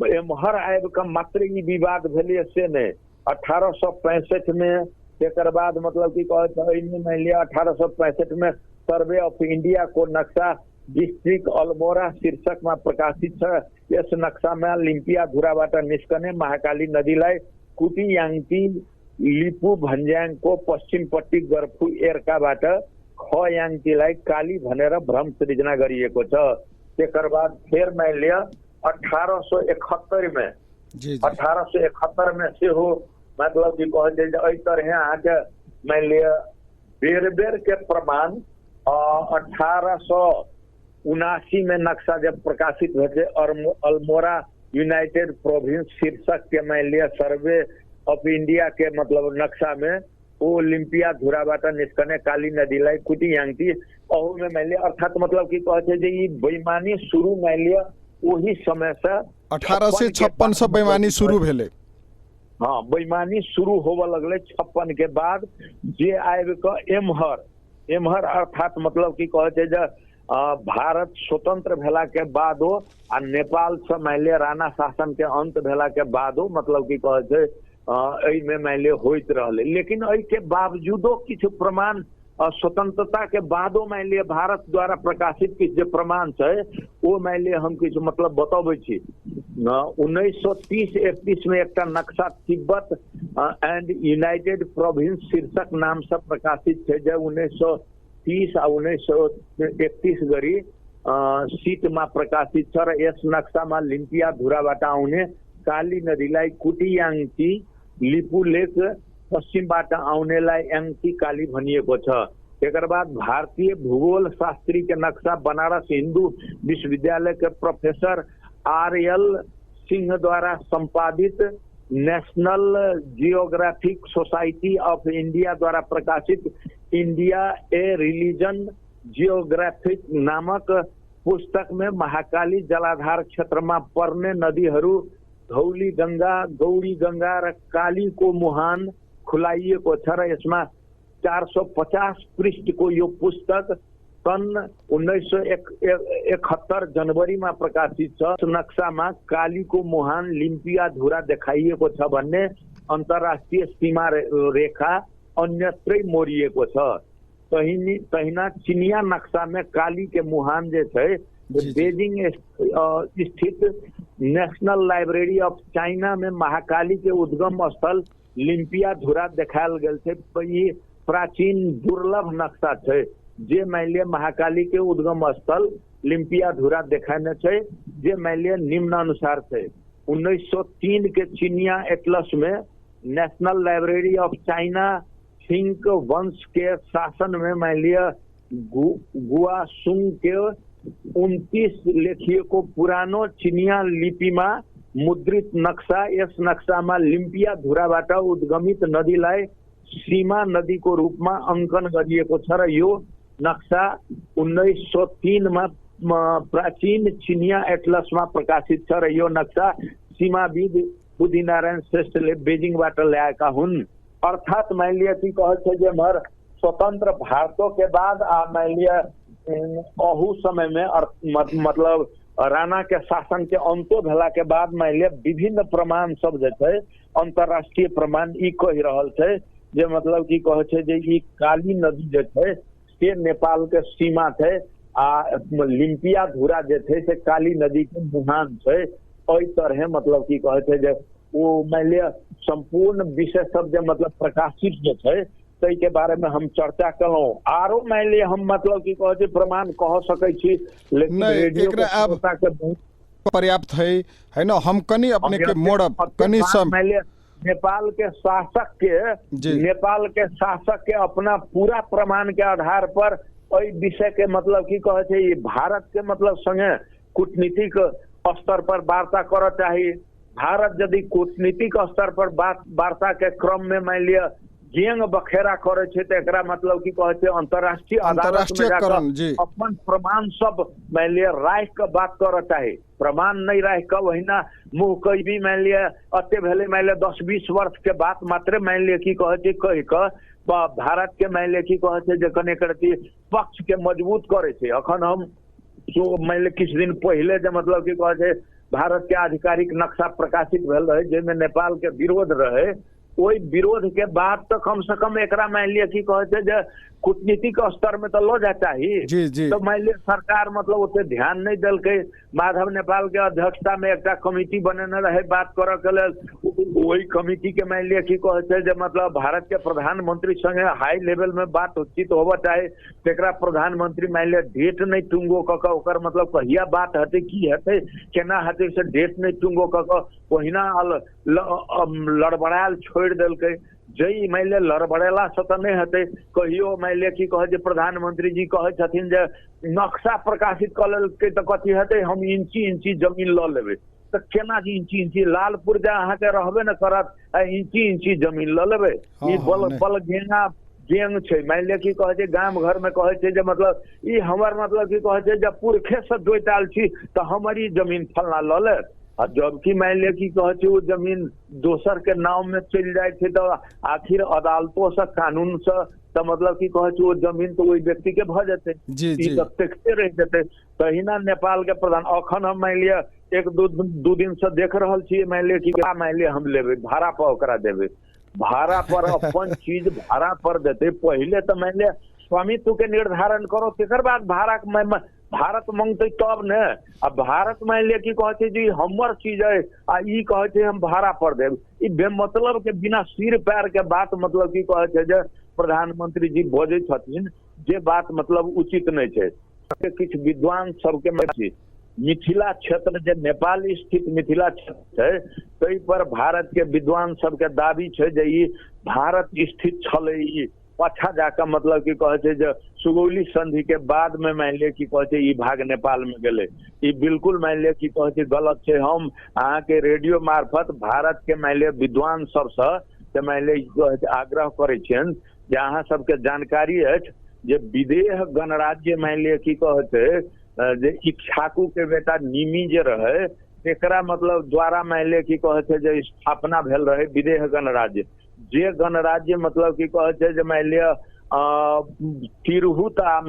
S2: एमहर आबि के मात्र ई विवाद भेलै से नहीं। 1865 में तेकर बाद मतलब की कहे मान लिया 1865 में सर्वे ऑफ इंडिया को नक्शा डिस्ट्रिक्ट अल्मोड़ा शीर्षक में प्रकाशित है। इस नक्शा में लिम्पिया धुराबाट निस्कने महाकाली नदीलाई कुटी याङती लिपु भन्ज्याङ को पश्चिम पट्टी गर्फु एर्काबाट ख याङतीलाई काली भनेर भ्रम सृजना गरिएको छ। तेकर बाद फिर मान लिया 1871 में 1871 में से हो मतलब की कहे एहि तरह आके मान लिया बेर बेर के प्रमाण 1879 में नक्शा जब प्रकाशित हुए अल्मोड़ा यूनाइटेड प्रोविंस शीर्षक के मान लिया सर्वे ऑफ इंडिया के मतलब नक्शा में वो लिम्पिया धुराबाट निस्कने काली नदीलाई कुटी याङती अहू में मान लिया अर्थात मतलब की कहते जे ई बेईमानी शुरू मान लिया वही समय से
S1: 1856 से बेईमानी शुरू भेले।
S2: हाँ बेईमानी शुरू होवे लगले 56 के बाद जे आबि क एमहर अर्थात मतलब की कहते जे भारत स्वतंत्र भेला के बादो आ नेपाल से मान लिया राणा शासन के अंत भेला के बादो मतलब की कहे छै एहि में मान लिया होइत रहले। लेकिन एहि के बावजूदो किछु प्रमाण स्वतंत्रता के बादो मान लिया भारत द्वारा प्रकाशित किछु जे प्रमाण छै वो मान लिया हम किछु मतलब बताबै छी। 1930-31 में एक नक्शा तिब्बत एंड यूनाइटेड प्रोविंस शीर्षक नाम से प्रकाशित है, जो 1930 आ 1931 गरी सीट में प्रकाशित छ। यस नक्शा में लिम्पिया धुराबाट आउने काली नदीलाई कुटी याङती लिपुलेख पश्चिमबाट आउनेलाई याङती काली भनिएको छ। तेकर बाद भारतीय भूगोल शास्त्री के नक्शा बनारस हिंदू विश्वविद्यालय के प्रोफेसर RL सिंह द्वारा संपादित national geographic society of India द्वारा प्रकाशित इंडिया ए रिलीजन जियोग्राफिक नामक पुस्तक में महाकाली जलाधार क्षेत्रमा पर्ने नदीहरू धौली गंगा, गौरी गंगा र कालीको मुहान खुलाइएको छ र यसमा 450 पृष्ठको यो पुस्तक सन् 1971 जनवरीमा प्रकाशित छ। नक्सामा कालीको मुहान लिम्पियाधुरा देखाइएको छ भन्ने अन्तर्राष्ट्रिय सीमा रेखा अन्यत्रै मोडिएको छ। तहिना चिनिया नक्शा में काली के मुहान जे छै बेजिंग स्थित नेशनल लाइब्रेरी ऑफ चाइना में महाकाली के उद्गम स्थल लिम्पियाधुरा देखायल गेल छै। ई प्राचीन दुर्लभ नक्शा छै जे मानिलिय महाकाली के उद्गम स्थल लिम्पियाधुरा देखाने छै, जे मानिलिय निम्न अनुसार छै। 1903 के चिनिया एटलस में नेशनल लाइब्रेरी ऑफ चाइना छिंग वंश के शासन में मानिलिय गुआसुंग के 29 लेखिएको पुरानो चिनिया लिपिमा मुद्रित नक्शा, यस नक्शामा लिम्पियाधुराबाट उद्गमित नदीलाई सीमा नदीको रूपमा अङ्कन गरिएको छ र यो नक्शा 1903 मा प्राचीन चिनिया एटलसमा प्रकाशित छ र यो नक्शा सीमाविद बुद्धिनारायण श्रेष्ठले बेजिङबाट ल्याएका हुन्। अर्थात मान लिया कि कहे स्वतंत्र भारतों के बाद मान लिया अहू समय में मतलब राणा के शासन के अंतो भेला के बाद मान लिया विभिन्न प्रमाण सब जे अंतरराष्ट्रीय प्रमाण ई कहि रहल छै जे मतलब कि कहे छै जे ई काली नदी जे छै से नेपाल के सीमा छै आ लिम्पियाधुरा जे छै से काली नदी के मुहान छै। ओई तरह मतलब कि कहे छै जे वो मान लिया संपूर्ण विषय सब जो मतलब प्रकाशित जो है तई के बारे में हम चर्चा कलौ। आरो मान लिया हम मतलब की कहे प्रमाण कह सकै छी, लेकिन रेडियो के श्रोता के बहुत
S1: पर्याप्त है ना। हम कनी अपने के मोड़ब कनी सम
S2: मान लिया नेपाल के शासक के अपना पूरा प्रमाण के आधार पर ओई विषय के मतलब की कहे छै भारत के मतलब संगे कूटनीतिक स्तर पर वार्ता कर चाहिए। भारत यदि कूटनीतिक स्तर पर वार्ता के क्रम में मान लिया गेंग बखेरा करे छै तो एकरा मतलब की कहे छै अंतरराष्ट्रीय अदालत में जाकर अपन प्रमाण सब मान लिया राख के बात कर चाहिए। प्रमाण नहीं राख के वहीना मुंह कई भी मान लिया अते भेले मान लिया 10-20 वर्ष के बात मात्र मान लिया की कहे छै कहि के भारत के मान लिया की कहे छै जे कने करती पक्ष के मजबूत करे छै। अखन हम जो मान लिया किछ दिन पहले जे मतलब की कहे छै भारत के आधिकारिक नक्शा प्रकाशित भेल रहे जिसमें नेपाल के विरोध रहे, ओई विरोध के बाद तो कम से कम एकरा मान लिया की कहे छै जे कूटनीतिक स्तर में तो लो जा चाहिए। तो मान लिया सरकार मतलब उते ध्यान नहीं दिलकै। माधव नेपाल के अध्यक्षता में एक कमिटी बनेने रहे बात करे के लेल, वही कमिटी के मान लिया की कहे छै जे मतलब भारत के प्रधानमंत्री संगे हाई लेवल में बात उचित होबा चाहे, तेकरा प्रधानमंत्री मान लिया डेट नहीं टुंगो क ओकर मतलब कहिया बात हते की हते केना हते से डेट नहीं टुंगो क ओहिना लड़बड़ायल छोड़ दिलकै। जई मान लिया लड़बड़ेला से तो नहीं हते कहियो मान लिया की कहे प्रधानमंत्री जी कहे छथिन जे नक्शा प्रकाशित कर लेलकै तो कथी हते हम इंची जमीन ल लेबै तो केना जी इंची लालपुर जा अहाँ के रहबे न करत इंची जमीन ल लेबै। ई बल गेंग छै मान लिया की कहे गांव घर में कहे जे मतलब ई हमर मतलब की कहे जब पुरखे से जोताल छी तो हमारी जमीन फलना ल ले। जबकि मान लिया की कहे वो जमीन दोसर के नाम में चल जाए तो आखिर अदालतों से कानून से तो मतलब की कहे वो जमीन तो वही व्यक्ति के भ जाते देखते रह जाते। तहिना नेपाल के प्रधान अखन हम मान लिया 1-2 दिन से देख रहा छे मान लिया की मान लिया हम लेबे भाड़ा पर ओकरा देबे, भाड़ा पर अपन चीज भाड़ा पर देते। पहले तो मान लिया स्वामित्व के निर्धारण करो तेकर बाद भाड़ा भारत मांगते तब ने। अब भारत मान लिया कि कहे जी हमर चीज है आ ई कहे हम भाड़ा पर देब, ई बेमतलब के बिना सिर पैर के बात मतलब की कहे जे प्रधानमंत्री जी बजे छथिन जे बात मतलब उचित नहीं है। किछ विद्वान सबके मिथिला क्षेत्र जे नेपाल स्थित मिथिला क्षेत्र है तई पर भारत के विद्वान सबके दावी है जे ई भारत स्थित छले पाछा जाकर मतलब कि कहे छे जे सुगौली संधि के बाद में मान लिया कि कहे छे ई भाग नेपाल में गेले। ई बिल्कुल मान लिया कि कहे छे गलत छे। हम अहाँ के रेडियो मार्फत भारत के मान लिया विद्वान सबसे मान लिया आग्रह करे छेन जे अहाँ सबके जानकारी अछि जे विदेह गणराज्य मान लिया कि कहे छे जे इक्ष्वाकु के बेटा निमि जे रहे एकरा मतलब द्वारा मान लिया कि कहे छे जे स्थापना भेल रहे विदेह गणराज्य। जे गणराज्य मतलब कि कहे छे जे मान लिया तिरहुत आ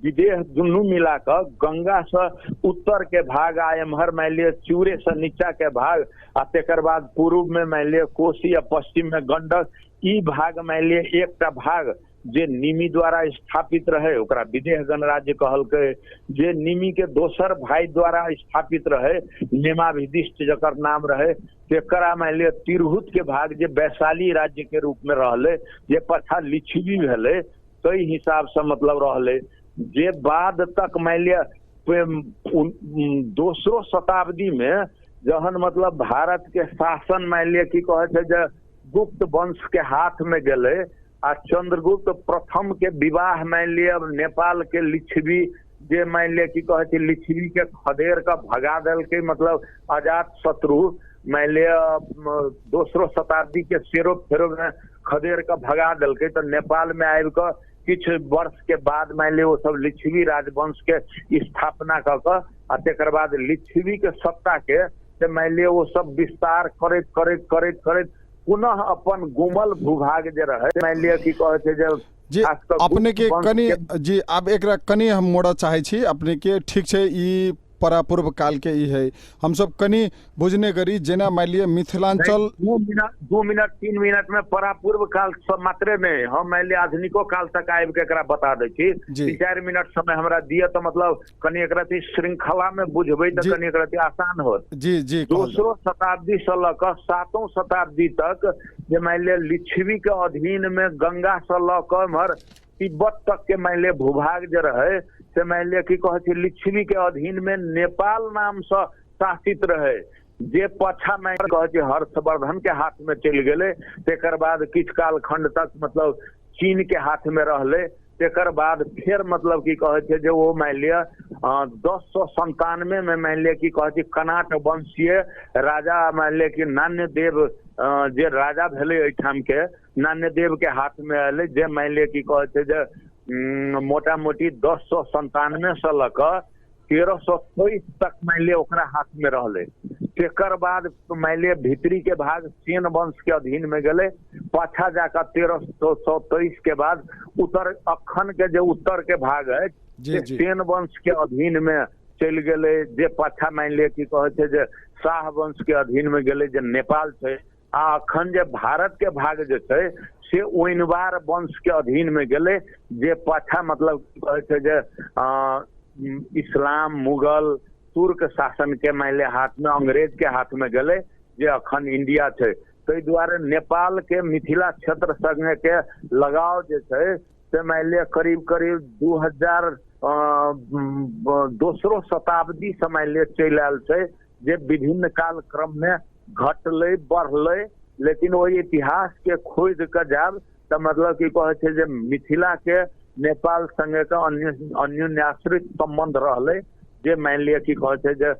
S2: विदेह दुनू मिला कर गंगा से उत्तर के भाग आ एम्हर मान लिया चूरे से नीचा के भाग आ तेकर बाद पूर्व में मान लिया कोसी आ पश्चिम में गंडक ई भाग मान लिया एकटा भाग जे निमि द्वारा स्थापित रहे ओकरा विदेह गणराज्य कहलकै। जे निमि के दोसर भाई द्वारा स्थापित रहे नेमाभिदिष्ट जकर नाम रहे तेकरा मान लिया तिरहुत के भाग जे वैशाली राज्य के रूप में रहले जे पछा लिच्छवी भेले कई हिसाब से मतलब रहले। जे बाद तक मान लिया दूसरो शताब्दी में जहन मतलब भारत के शासन मान लिया कि कहे छे जे गुप्त वंश के हाथ में गेले आ चंद्रगुप्त प्रथम के विवाह मान लिया नेपाल के लिच्छवी जे मान लिया कि कहे छे लिच्छवी के खदेड़ का भगा देल के मतलब अजात शत्रु मान लिया दूसरो शताब्दी के शेरो फेरो में खदेड़ का भगा देल के तो नेपाल में आबि कर कुछ वर्ष के बाद मान लिया वो सब लिच्छवी राजवंश के स्थापना कर तेकर बाद लिच्छवी के सत्ता के मान लिया वो सब विस्तार करैत करैत करैत करैत पुनः अपन गुमल भूभाग जे रहे मान लिया कि कहे छे जे
S1: जी अपने के कनी जी अब एकरा कनी हम मोड़ा चाहे छी अपने के ठीक छे ई परापूर्व काल के ई है हम सब कनी बुझने करी जेना मान लिया मिथिलांचल
S2: 2 मिनट 3 मिनट में परापूर्व काल सब मात्रे में हम मान लिया आधुनिको काल तक आबि के एकरा बता दै छी। 3-4 मिनट समय हमरा दिए तो मतलब कनी एकरा श्रृंखला में बुझबै तो कनी एकरा आसान होत।
S1: जी जी
S2: दूसरो शताब्दी से लकर 7वीं शताब्दी तक जे मान लिया लिच्छवी के अधीन में गंगा से लकर तिब्बत तक के मान लिया भूभाग जे रहे से मान लिया कि कहे छे लिच्छवी के अधीन में नेपाल नाम से शासित रहे जे पछा में कहे छे हर्षवर्धन के हाथ में चल गेले तेकर बाद किछ काल खंड तक मतलब चीन के हाथ में रहले तेकर बाद फिर मतलब कि कहे छे जे वो मान लिया 1097 में मान लिया कि कहे छे कनाट वंशीय राजा मान लिया कि नान्यदेव जे राजा भेले एठाम के नान्यदेव के हाथ में आले जे मान लिया कि कहे छे जे मोटा मोटी 1097 से लकर 1323 तक मान लिया ओकरा हाथ में रहले। तेकर बाद मान लिया भीतरी के भाग सेन वंश के अधीन में गले पाछा जाकर 1323 के बाद उत्तर अखन के जो उत्तर के भाग है सेन वंश के अधीन में चल गए जे पाछा मान लिया कि कहे छे जे शाह वंश के अधीन में गले जे नेपाल छे आ अखन जे भारत के भाग जे छे से ओइनवार वंश के अधीन में गले जे पाछा मतलब कहे छे जे इस्लाम मुगल तुर्क शासन के मान लिया हाथ में अंग्रेज के हाथ में गले जे अखन इंडिया छे। ताहि द्वारे नेपाल के मिथिला क्षेत्र संगे के लगाव जे छे से मान लिया करीब करीब 2000 दूसरो शताब्दी से मान लिया चल आयल छे जे विभिन्न काल क्रम में घटले बढ़ले लेकिन वो इतिहास के खोज कर जाब तो मतलब कि कहे छे जे मिथिला के नेपाल संगे का अन्योन्याश्रित संबंध रहले जे मान लिया कि कहे छे जे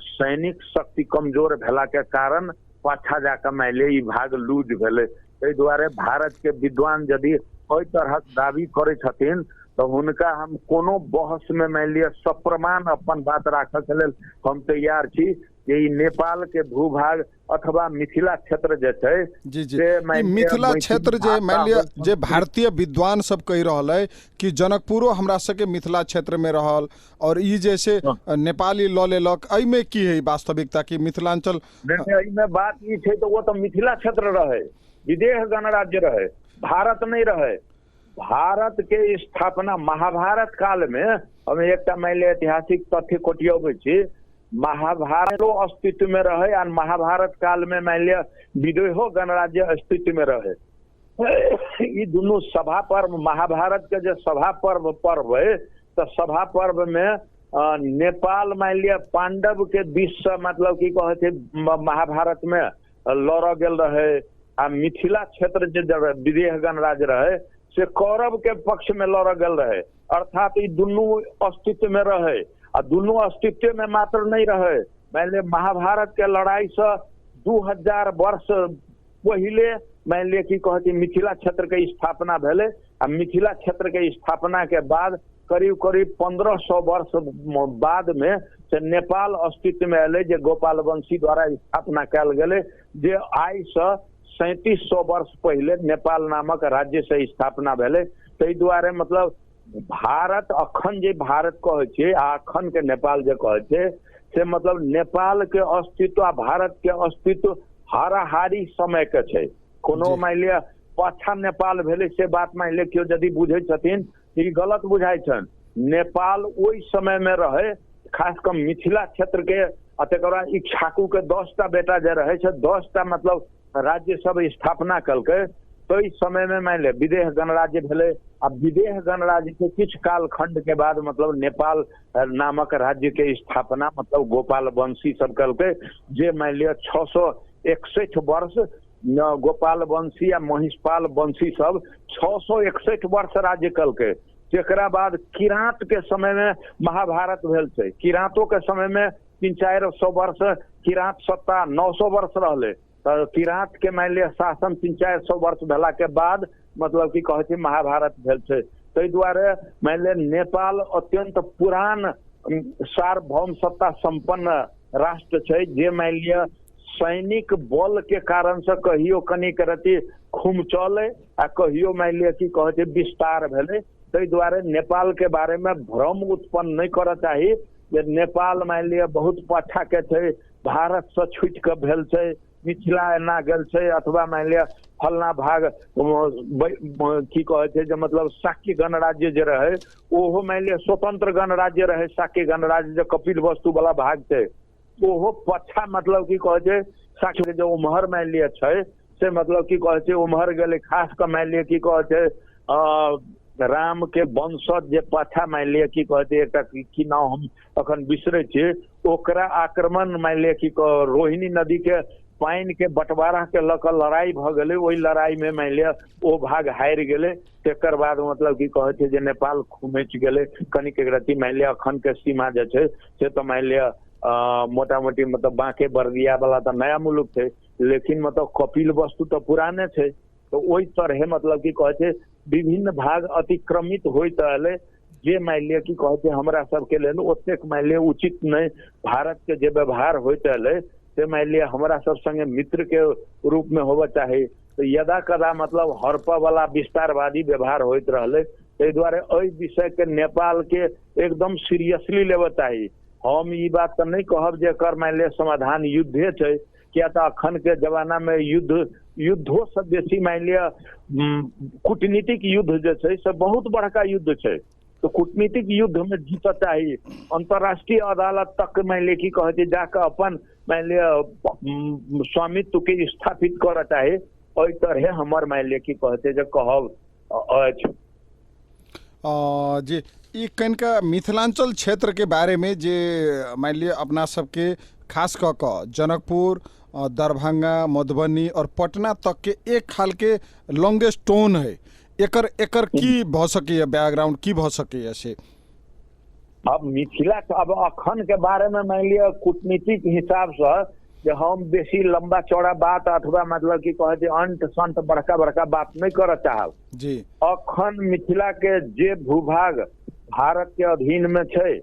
S2: सैनिक शक्ति कमजोर भेला के कारण पाछा जाकर मान लिया ई भाग लूज भेले। ताहि द्वारे भारत के विद्वान यदि ओई तरह दावी करे छथिन तो उनका हम कोनो बहस में मान लिया सप्रमाण अपन बात राखे के लेल हम तैयार छी जे ई नेपाल के भूभाग अथवा मिथिला क्षेत्र जे छे
S1: जी जी मिथिला क्षेत्र जे मान लिया जे भारतीय विद्वान सब कह रहल है कि जनकपुरो हमरा सबके मिथिला क्षेत्र में रहल और ई जैसे नेपाली ल लेलक एहि में की है वास्तविकता की मिथिलांचल
S2: एहि में बात ई छे तो वो तो मिथिला क्षेत्र रहे विदेह गणराज्य रहे भारत नहीं रहे। भारत के स्थापना महाभारत काल में हम एक मान लिया ऐतिहासिक तथ्य कोटियाबे छी महाभारत अस्तित्व में रहे और महाभारत काल में मान लिया विदेहो गणराज्य अस्तित्व में रहे। ये दोनों सभा पर्व महाभारत के जो सभा पर्व है तो सभा पर्व में नेपाल मान लिया पांडव के बीच से मतलब की कहे थे महाभारत में लड़ गेल रहे आ मिथिला क्षेत्र जो विदेह गणराज्य रहे से कौरव के पक्ष में लड़ गेल रहे, अर्थात ई दुनू अस्तित्व में रहे। आ दुनू अस्तित्व में मात्र नहीं रहे, मान लिया महाभारत के लड़ाई से 2000 वर्ष पहले मान लिया कि कहते मिथिला क्षेत्र के स्थापना भेले। आ मिथिला क्षेत्र के स्थापना के बाद करीब करीब 1500 वर्ष बाद में से नेपाल अस्तित्व में अले, जे गोपाल वंशी द्वारा स्थापना कल गए, जे आई से 3700 वर्ष पहले नेपाल नामक राज्य से स्थापना भेले। ताहि दुआरे मतलब भारत अखन जे भारत कहे छे आ अखन के नेपाल जे कहे छे से मतलब नेपाल के अस्तित्व आ भारत के अस्तित्व हाराहारी समय के छे। कोनो मान लिया पाछा नेपाल भेले से बात मान लिया केओ यदि बुझे छथिन ई गलत बुझाई छन। नेपाल ओई समय में रहे, खास कर मिथिला क्षेत्र के तकर इक्ष्वाकु के 10टा बेटा जे रहे छे, 10टा मतलब राज्य सब स्थापना कलके। तो इस समय में मान लिया विदेह गणराज्य भेले। अब विदेह गणराज्य के कुछ काल खंड के बाद मतलब नेपाल नामक राज्य के स्थापना मतलब गोपाल वंशी सब कलके, जे मान लिया 661 वर्ष गोपाल वंशी या महिषपाल वंशी सब 661 वर्ष राज्य कलके। जेकरा बाद किरात के समय में महाभारत भेल छे। किरातों के समय में 300-400 वर्ष किरात सत्ता 900 वर्ष रहले। तो किरात के मान लिया शासन 300-400 वर्ष भेला के बाद मतलब कि कहे छे महाभारत भेल छे। ताहि दुआरे मान लिया नेपाल अत्यंत पुरान सार्वभौम सत्ता संपन्न राष्ट्र छे, जे मान लिया सैनिक बल के कारण से कहियो कनिक रति खुम चले आ कहियो मान लिया कि कहे छे विस्तार भेले। ताहि दुआरे नेपाल के बारे में भ्रम उत्पन्न नहीं करना चाहिए जे नेपाल मान लिया बहुत पाछा के छे, भारत से छूट के भेल छे, मिथिला एना गेल छे, अथवा मान लिया फलना भाग की कहे छे जे मतलब शाक्य गणराज्य जे रहे ओहो मान लिया स्वतंत्र गणराज्य रहे। शाक्य गणराज्य जो कपिल वस्तु वाला भाग छे ओहो पछा मतलब की कहे छे शाक्य जो उम्हर मान लिया छे से मतलब की कहे छे उम्हर गेले। खास कर मान लिया की कहे छे राम के वंशज जे पाछा मान लिया की कहे छे एकटा की नाम हम अखन बिसरे छे, ओकरा आक्रमण मान लिया की रोहिणी नदी के पानी के बंटवारा के लक लड़ाई भ गए। वही लड़ाई में मान लिया वो भाग हार गए। तेकर बाद मतलब की कहे छे जे नेपाल खुमच गए। कनिक रति मान लिया अखन के सीमा जे छे से तो मान लिया मोटा मोटी मतलब बांके बर्दिया वाला तो नया मुल्क थे, लेकिन मतलब कपिल वस्तु तो पुराने थे। तो वही तरह मतलब की कहे छे विभिन्न भाग अतिक्रमित होइत अले, जे मान लिया की कहे छे हमरा सबके लेल ओतेक मान लिया उचित नहीं। भारत के जे व्यवहार होइत अले से मान लिया हमरा सब संगे मित्र के रूप में होबा चाहिए। तो यदा कदा मतलब हड़पा वाला विस्तारवादी व्यवहार होइत रहले। ताहि द्वारे एहि विषय के नेपाल के एकदम सीरियसली लेबा चाहिए। हम ई बात तो नहीं कहब जे एकर मान लिया समाधान युद्धे छे, क्या तो अखन के जमाना में युद्धों से बेसी मान लिया कूटनीतिक युद्ध जे छे से बहुत बड़का युद्ध छे। तो कूटनीतिक युद्ध में जीत चाहिए। अंतर्राष्ट्रीय अदालत तक मान लिया की कहे छे जाकर अपन मान लिया स्वामित्व के स्थापित कर चाहिए। ओहि तरह हमर मान लिया की कहे छे जे कहब अछि।
S1: जी ई कनिका मिथिलांचल क्षेत्र के बारे में जे मान लिया अपना सबके खास क जनकपुर, दरभंगा, मधुबनी और पटना तक के एक हाल के लॉन्गेस्ट टोन है। एकर की भ सके बैकग्राउंड की भ सके से?
S2: अब मिथिला अब अखन के बारे में मान लिया कूटनीतिक हिसाब से जे हम बेसी लंबा चौड़ा बात अथवा मतलब की कहे छे अंत संत बड़का बड़का बात नहीं कर चाहब
S1: जी।
S2: अखन मिथिला के जे भूभाग भारत के अधीन में छे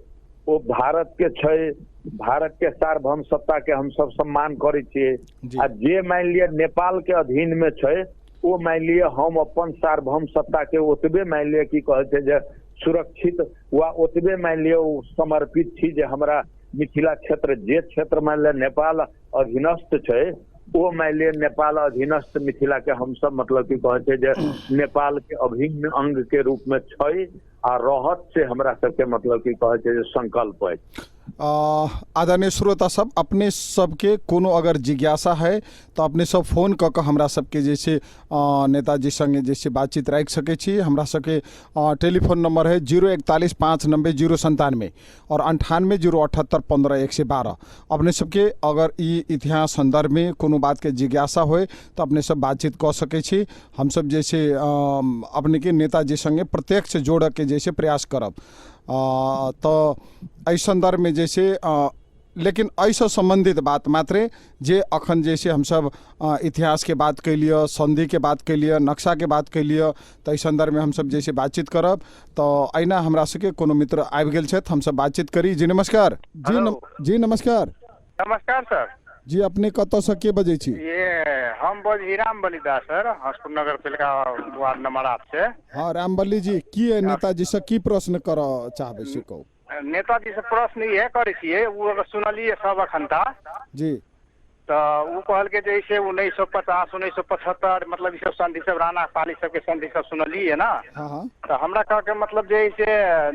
S2: वो भारत के छे। भारत के सार्वभौम सत्ता के हम सब सम्मान करे छिए। आ जे मान लिया नेपाल के अधीन में छे वो मान लिया हम अपन सार्वभौम सत्ता के ओतबे मान लिया की कहे छे जे सुरक्षित व ओतबे मान लिया समर्पित थी जे हमरा मिथिला क्षेत्र जे क्षेत्र मान लिया नेपाल अधीनस्थ छे वो मान लिया नेपाल अधीनस्थ मिथिला के हम सब मतलब की कहे छे जे नेपाल के अभिन्न अंग के रूप में छे आ रहत से हमरा सबके मतलब की कहे छे जे संकल्प है।
S1: आदरणीय श्रोता सब, अपने सबके कोनो अगर जिज्ञासा है तो अपने सब फोन कऽ कऽ हमरा सबके जैसे नेताजी संगे जैसे बातचीत राखि सकै छी। हमरा सबके टेलीफोन नंबर है 041-590-097 और 98-078-15-112। अपने सबके अगर ई इतिहास संदर्भ में कोनो बात के जिज्ञासा होए तो अपने सब बातचीत कऽ सकै छी। हम सब जैसे अपने के नेताजी संगे प्रत्यक्ष जोड़ के जैसे प्रयास करब। तो एहि संदर्भ में जैसे लेकिन ऐसा संबंधित बात मात्रे जे अखन जैसे हम सब इतिहास के बात के लिए, संधि के बात के लिए, नक्शा के बात के लिए, तो इस संदर्भ में हम सब जैसे बातचीत करब। तो अहिना हमरा सबके कोनो मित्र आबि गेल छथि, हम सब बातचीत करी। जी नमस्कार। जी नमस्कार।
S3: नमस्कार सर
S1: जी, अपने कतऽ से के बजै छी?
S3: ये हम बजी रामबलिदा सर, हसपुर नगर पालिका वार्ड नंबर 8 से।
S1: हाँ रामबली जी, की नेताजी से की प्रश्न करऽ चाहबै से कहू।
S3: नेताजी से प्रश्न ये करे छियै, वो अगर सुनलिए सब अखनता
S1: जी,
S3: तो वो कहल के जैसे 1950 1975 मतलब सब संधि सब राणा पाली सब के संधि सब सुनलिए ना।
S1: हाँ
S3: तो हमरा कह के मतलब जैसे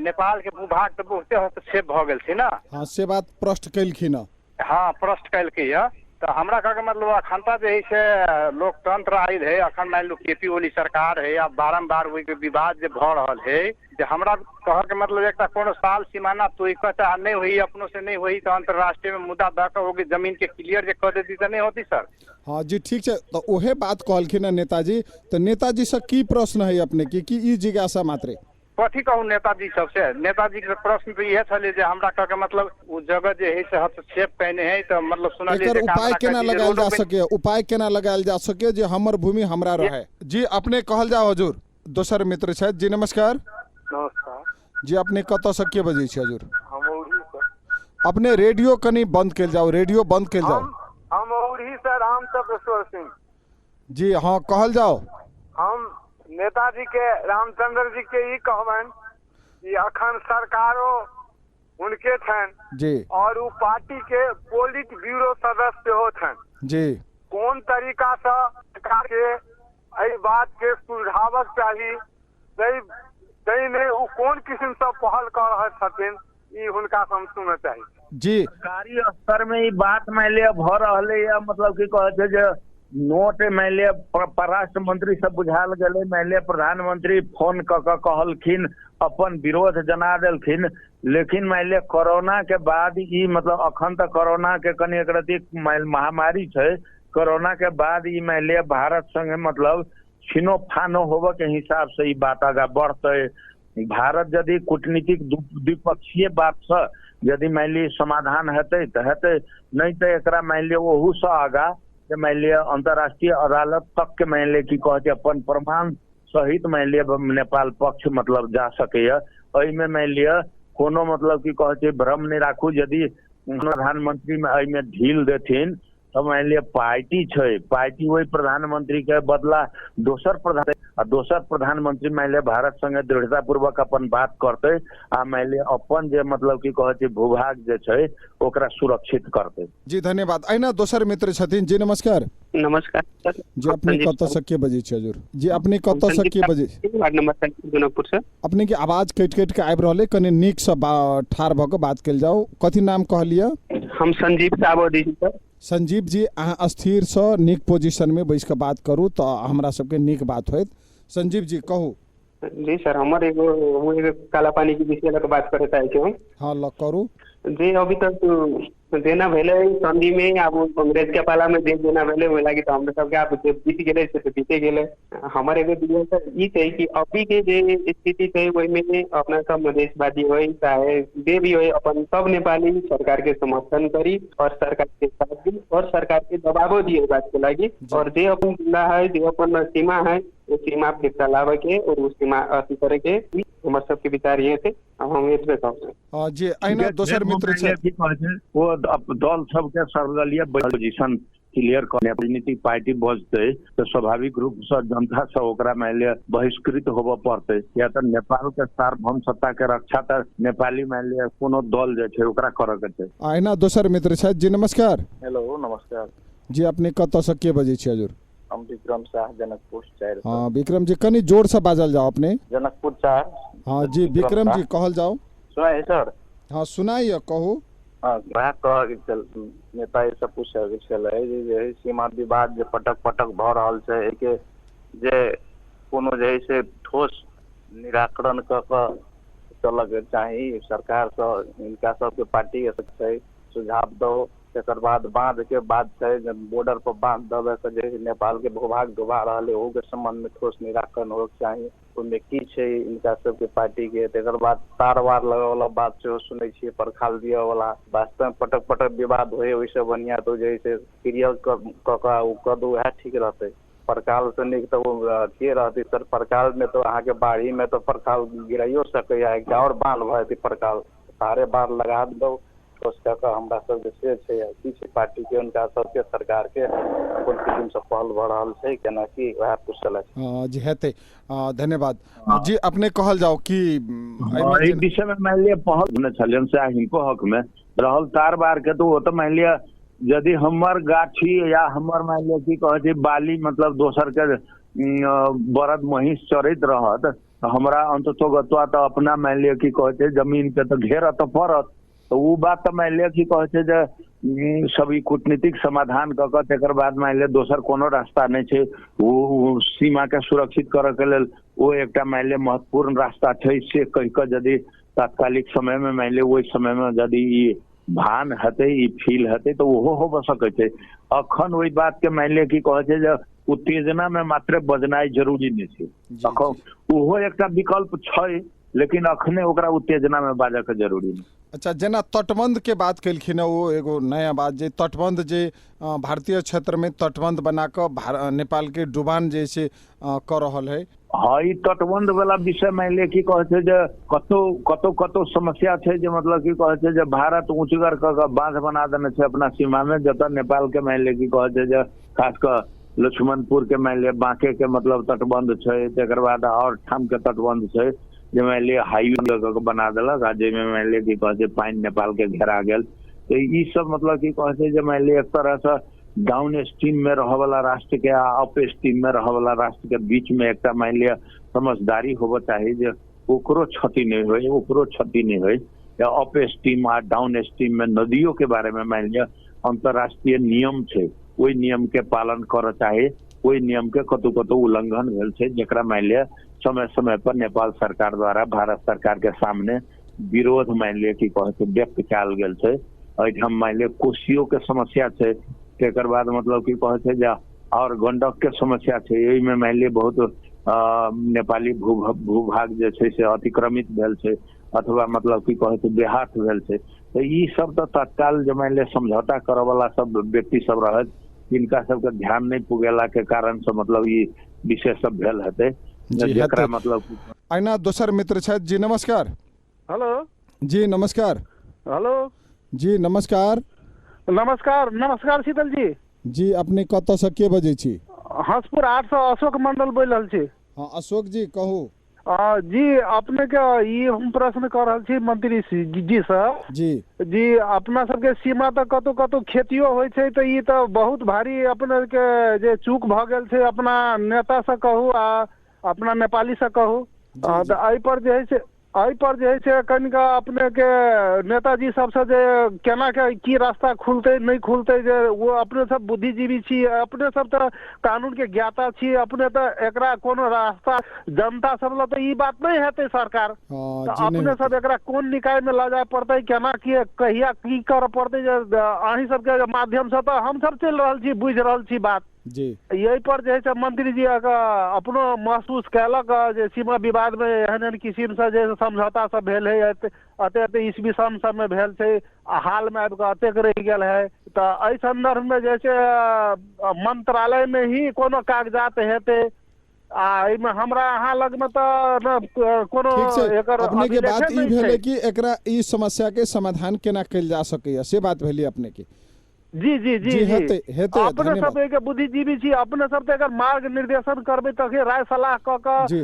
S3: नेपाल के भूभाग तो बहुते हस्तक्षेप भ गेल छै ना।
S1: हाँ से बात प्रश्न कैलखिन।
S3: हाँ प्रश्न कैल के ये तो हमरा कह के मतलब अखनता जे है से लोकतंत्र आयल है। अखन मान लो केपी ओली सरकार है, अब बारम्बार वही के विवाद जे भ रहल है, जे हमरा कह के मतलब एक कोनो साल सीमाना तो चाह नहीं हुई, अपनों से नहीं हुई तो अंतर्राष्ट्रीय में मुद्दा द के होगी जमीन के क्लियर जे कर देती तो नहीं होती सर।
S1: हाँ जी ठीक है। तो ओहे बात कहलखिन नेताजी। तो नेताजी से की प्रश्न है अपने की ई जिज्ञासा मात्रे?
S3: कथी कहूँ नेताजी सबसे? नेताजी के प्रश्न तो यह छले जे हमरा कह के मतलब उ जगह जे है से हस्तक्षेप कहने है तो मतलब सुनलिए
S1: एकर उपाय केना लगायल जा सके? उपाय केना लगायल जा सके जे हमर भूमि हमरा रहे? जी अपने कहल जाओ हजूर। दोसर मित्र छथि। जी नमस्कार।
S3: नमस्कार
S1: जी, अपने कतऽ से के बजै छी हजूर?
S3: हम औरी सर।
S1: अपने रेडियो कनी बंद कैल जाओ, रेडियो बंद कैल जाओ।
S3: हम औरी सर, हम तपेश्वर सिंह।
S1: जी हाँ कहल जाओ।
S3: हम नेताजी के रामचंद्र जी के ई कहबन कि अखन सरकारो उनके छन
S1: जी, और
S3: वो पार्टी के पोलिट ब्यूरो सदस्य हो छन
S1: जी।
S3: कोन तरीका से सरकार के एहि बात के सुलझावक चाहिए, तई में वो कोन किस्म से पहल कर रहे छथिन, ई हुनका से हम सुनना चाहिए।
S1: जी,
S2: सरकारी स्तर में ई बात मान लिया भ रहले या मतलब की कहे छै जे नोट मान लिया परराष्ट्र मंत्री सब बुझाल गए, मान लिया प्रधानमंत्री फोन क के कहलखिन, अपन विरोध जना देलखिन। लेकिन मान लिया कोरोना के बाद ई मतलब अखन तक कोरोना के कनी एक रति महामारी छै, कोरोना के बाद ई मान लिया भारत संगे मतलब छिनो फानो होबे के हिसाब से ई बात आगा बढ़ते। भारत यदि कूटनीतिक द्विपक्षीय बात से यदि मान ली समाधान हेतै तो हेतै, नहीं तो एकरा मान लिया ओहू से आगा मान लिया अंतर्राष्ट्रीय अदालत तक के मान लिया की कहे अपन प्रमाण सहित मान लिया नेपाल पक्ष मतलब जा सके। में मान लिया कोनो मतलब की कहे भ्रम नहीं राखू, यदि प्रधानमंत्री में में ढील देथिन तो मान लिया पार्टी छै, पार्टी वही प्रधानमंत्री के बदला दोसर प्रधानमंत्री मान लिया भारत संगे दृढ़ता पूर्वक अपन बात करते आ मान लिया अपन जे मतलब की कहे भूभाग जे छै ओकरा सुरक्षित करते।
S1: जी धन्यवाद। अहिना दोसर मित्र छथिन। जी नमस्कार।
S4: नमस्कार सर।
S1: जी अपने कतऽ से के बजै छी हजूर? जी अपने कतऽ से के बजै?
S4: वार्ड नंबर 7 जनकपुर से।
S1: अपने के आवाज कटि के आबि रहले, कने नीक से ठार भ के बात कैल जाओ। कथी नाम कहलिए?
S4: हम संजीव साबोदी सर।
S1: संजीव जी, अहाँ स्थिर से नीक पोजीशन में बैस के बात करू तो हमरा सबके नीक बात होइत। संजीव जी कहू।
S4: जी सर, हमर एगो काला पानी के विषय लग बात करे चाहे छी हम।
S1: हाँ ल करू।
S4: जी अभी तक देना भेले संधि में, अब कांग्रेस के पाला में देना भेले वो लागी तो हम सबके आप जीत गेले से बीते गेले। हमारे एगो दिया सर ई छै कि अभी के जे स्थिति छै वही में अपना सब मधेशवादी होई चाहे जे भी होई अपन सब नेपाली सरकार के समर्थन करी और सरकार के साथ दी और सरकार के दबाव दिए बात के लागी। और जे अपन जिला है, जे अपन सीमा है, उस सीमा पे चलावे के और उस सीमा अथी करे के हमर सबके विचार ये थे। अब हम एतबे कहब।
S1: जी अहिना दोसर मित्र छै
S2: वो दल सबके सर्वदलीय पोजीशन क्लियर करने राजनीतिक पार्टी बजते तो स्वाभाविक रूप से जनता से ओकरा मान लिया बहिष्कृत होबे पड़ते, या तो नेपाल के सार्वभौम सत्ता के रक्षा तो नेपाली मान लिया कोनो दल जे छै ओकरा करे के छै।
S1: अहिना दोसर मित्र छै। जी नमस्कार।
S5: हेलो नमस्कार
S1: जी अपने कतऽ से के बजै छी हजूर?
S5: हम विक्रम शाह जनकपुर 4।
S1: हाँ विक्रम जी, कनी जोर से बाजल जाओ अपने।
S5: जनकपुर 4।
S1: हाँ जी विक्रम जी कहल जाओ।
S5: सुनाइए सर।
S1: हाँ सुनाइए कहू।
S5: हाँ वएह कह नेता ई सब पूछे के छलै जे सीमा विवाद जे पटक पटक भ रहल छै एके जे कोनो जे है से ठोस निराकरण क चलऽ के चाही सरकार से इनका सबके पार्टी के छै सुझाव दो तकर बाद बांध के बाद छै बॉर्डर पर बांध देवे के जे नेपाल के भूभाग डुबा रहल है ओहू के संबंध में ठोस निराकरण हो के चाही ओहिमे की छै इनका सबके पार्टी के तकर बाद तार वार लगे वाला बात सेहो सुनै छियै परखाल दिए वाला वास्तव में पटक पटक विवाद होय ओइसे बढ़िया तो जे छै क्लियर क दू वएह ठीक रहतै परकाल से नीक तो के रहती सर परकाल में तो अहाँ के बाढ़ी में तो परकाल गिराइयो सके एक और बांध भ परकाल सारे बार लगा दो उसका हमरा सब से छै की छै पार्टी के उनका सबके सरकार के कोन किस्म से पहल भ रहल छै केना की वह पूछल छै
S1: जी हेते धन्यवाद जी अपने कहल जाओ कि
S2: एहि विषय में मान लिया पहल ने छलन से हिनको हक में रहल तार बार के तो वो तो मान लिया यदि हमर गाछी या हमर मान लिया की कहे छै बाली मतलब दोसर के बरद महिष चरैत रहत हमरा अंततोगत्वा तो अपना मान लिया की कहे छै जमीन के तो घेर तो पड़त तो वो बात तो मान लिया की कहे छै जे सभी कूटनीतिक समाधान क के तकर बाद मान लिया दोसर कोनो रास्ता नहीं छै वो सीमा के सुरक्षित करे के लेल वो एकटा मान लिया महत्वपूर्ण रास्ता छै से कह के यदि तात्कालिक समय में मान लिया ओहि समय में यदि भान हते ई फील हते तो ओहो हो सके छै अखन ओहि बात के मान लिया की कहे छै जे उत्तेजना में मात्र बजनाई जरूरी नहीं छै अखन ओहो एकटा विकल्प छै लेकिन अखने ओकरा उत्तेजना में बाजऽ के जरूरी नहीं।
S1: अच्छा जेना तटबंध के बात कलखिन वो एगो नया बात जे तटबंध जे भारतीय क्षेत्र में तटबंध बना कर नेपाल के डुबान जैसे कर रहल है
S2: हाँ ई तटबंध वाला विषय मान लिया की कहे छै जे कतो समस्या छै जे मतलब की कहे छै जे भारत ऊंचगर क बांध बना देने छै अपना सीमा में जतऽ नेपाल के मान लिया की कहे छै जे खास कर लक्ष्मणपुर के मान लिया बांके के मतलब तटबंध छै तकर बाद और ठाम के तटबंध छै जे मान लिया हाईवे बना देलक आ जेमे मान लिया की कहे छै पानी नेपाल के घेरा गेल तो ई सब मतलब की कहे छै जे मान लिया एक तरह से डाउन स्ट्रीम में रह वाला राष्ट्र के अप स्ट्रीम में रह वाला राष्ट्र के बीच में एक मान लिया समझदारी होबो चाहिए जे ओकरो क्षति नहीं होय या अप स्ट्रीम आ डाउन स्ट्रीम में नदियों के बारे में मान लिया अंतरराष्ट्रीय नियम छै ओहि नियम के पालन करे चाहिए ओहि नियम के कतौ उल्लंघन भेल छै जेकरा मान लिया समय समय पर नेपाल सरकार द्वारा भारत सरकार के सामने विरोध मान लिया की कहे छै व्यक्त कयल गेल छै एहिठाम मान लिया कोशियों के समस्या छै तकर बाद मतलब की कहे छै जे और गंडक के समस्या छै एहि में मान लिया बहुत नेपाली भूभाग जे छै से अतिक्रमित भेल छै अथवा मतलब की कहे छै बेहात भेल छै तो ई सब तो तत्काल जे मान लिया समझौता करे वाला सब व्यक्ति सब रहत इनका सबके ध्यान नहीं पुगेला के कारण से मतलब ई विषय सब भेल हेतै जेकरा मतलब
S1: अहिना दोसर मित्र छथि जी नमस्कार
S3: हेलो
S1: जी नमस्कार
S3: हेलो
S1: जी नमस्कार
S3: नमस्कार शीतल जी
S1: जी अपने कतऽ से के बजै छी
S3: हंसपुर 800 अशोक मंडल बोल रहल छी
S1: हाँ अशोक जी कहू
S3: जी अपने के ई हम प्रश्न कर रहल छी मंत्री जी सर जी अपना सबके सीमा तक कतौ खेतियो होइ छै तो ई तो बहुत भारी अपने के जे चूक भ गेल छै अपना नेता से कहू आ अपना नेपाली से कहू एहि पर जे है से कनिका अपने के नेताजी सबसे जे केना के की रास्ता खुलते नहीं खुलते जे वो अपने सब बुद्धिजीवी छी अपने सब तो कानून के ज्ञाता छी अपने तो एकरा कोनो रास्ता जनता सब ल तो ई बात नहीं हेते सरकार तो अपने सब एकरा कोन निकाय में ला जाए पड़ते केना की कहिया की कर पड़ते जे अहीं सब के माध्यम से तो हम सब चल रहल छी बुझ रहल छी बात
S1: जी
S3: यही पर जे है मंत्री जी अपनो महसूस कैलक जे सीमा विवाद में एहन किस्म से जे समझौता सब भेल है अते ईस्वी सन सब में भेल छै हाल में आबि के अतेक रह गेल है तो एहि संदर्भ में जैसे मंत्रालय में ही कोनो कागजात हेते में हमरा अहाँ लग में तो कोनो एकर
S1: अपने के बात ई भेले कि एकरा ई समस्या के समाधान केना कैल जा सके से बात भेली अपने के
S3: जी जी जी
S1: हेते
S3: अपने सब एक बुद्धिजीवी छी अपने सब एकर मार्ग निर्देशन करबे तके राय सलाह क के